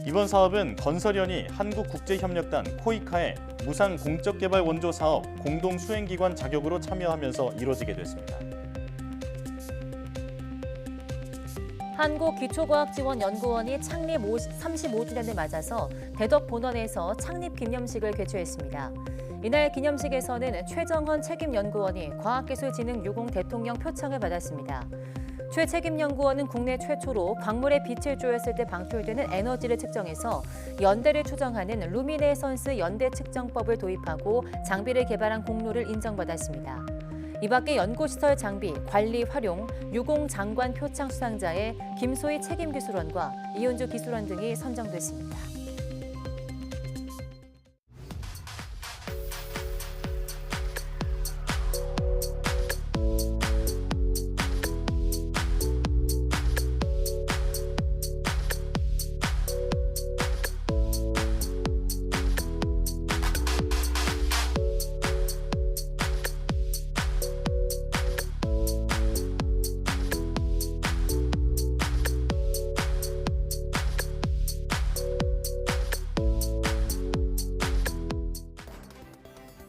이번 사업은 건설연이 한국국제협력단 코이카의 무상 공적개발 원조 사업 공동 수행기관 자격으로 참여하면서 이루어지게 됐습니다. 한국기초과학지원연구원이 창립 35주년을 맞아서 대덕본원에서 창립 기념식을 개최했습니다. 이날 기념식에서는 최정헌 책임연구원이 과학기술진흥유공 대통령 표창을 받았습니다. 최 책임연구원은 국내 최초로 광물에 빛을 쪼였을 때 방출되는 에너지를 측정해서 연대를 추정하는 루미네선스 연대 측정법을 도입하고 장비를 개발한 공로를 인정받았습니다. 이 밖에 연구시설 장비, 관리 활용, 유공 장관 표창 수상자에 김소희 책임기술원과 이은주 기술원 등이 선정됐습니다.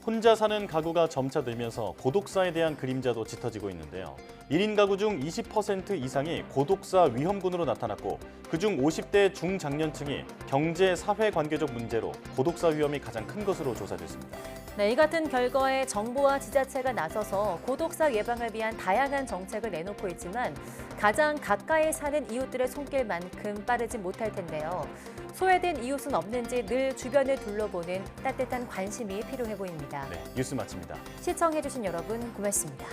혼자 사는 가구가 점차 늘면서 고독사에 대한 그림자도 짙어지고 있는데요. 1인 가구 중 20% 이상이 고독사 위험군으로 나타났고 그중 50대 중장년층이 경제, 사회 관계적 문제로 고독사 위험이 가장 큰 것으로 조사됐습니다. 네, 이 같은 결과에 정부와 지자체가 나서서 고독사 예방을 위한 다양한 정책을 내놓고 있지만 가장 가까이 사는 이웃들의 손길만큼 빠르지 못할 텐데요. 소외된 이웃은 없는지 늘 주변을 둘러보는 따뜻한 관심이 필요해 보입니다. 네, 뉴스 마칩니다. 시청해주신 여러분 고맙습니다.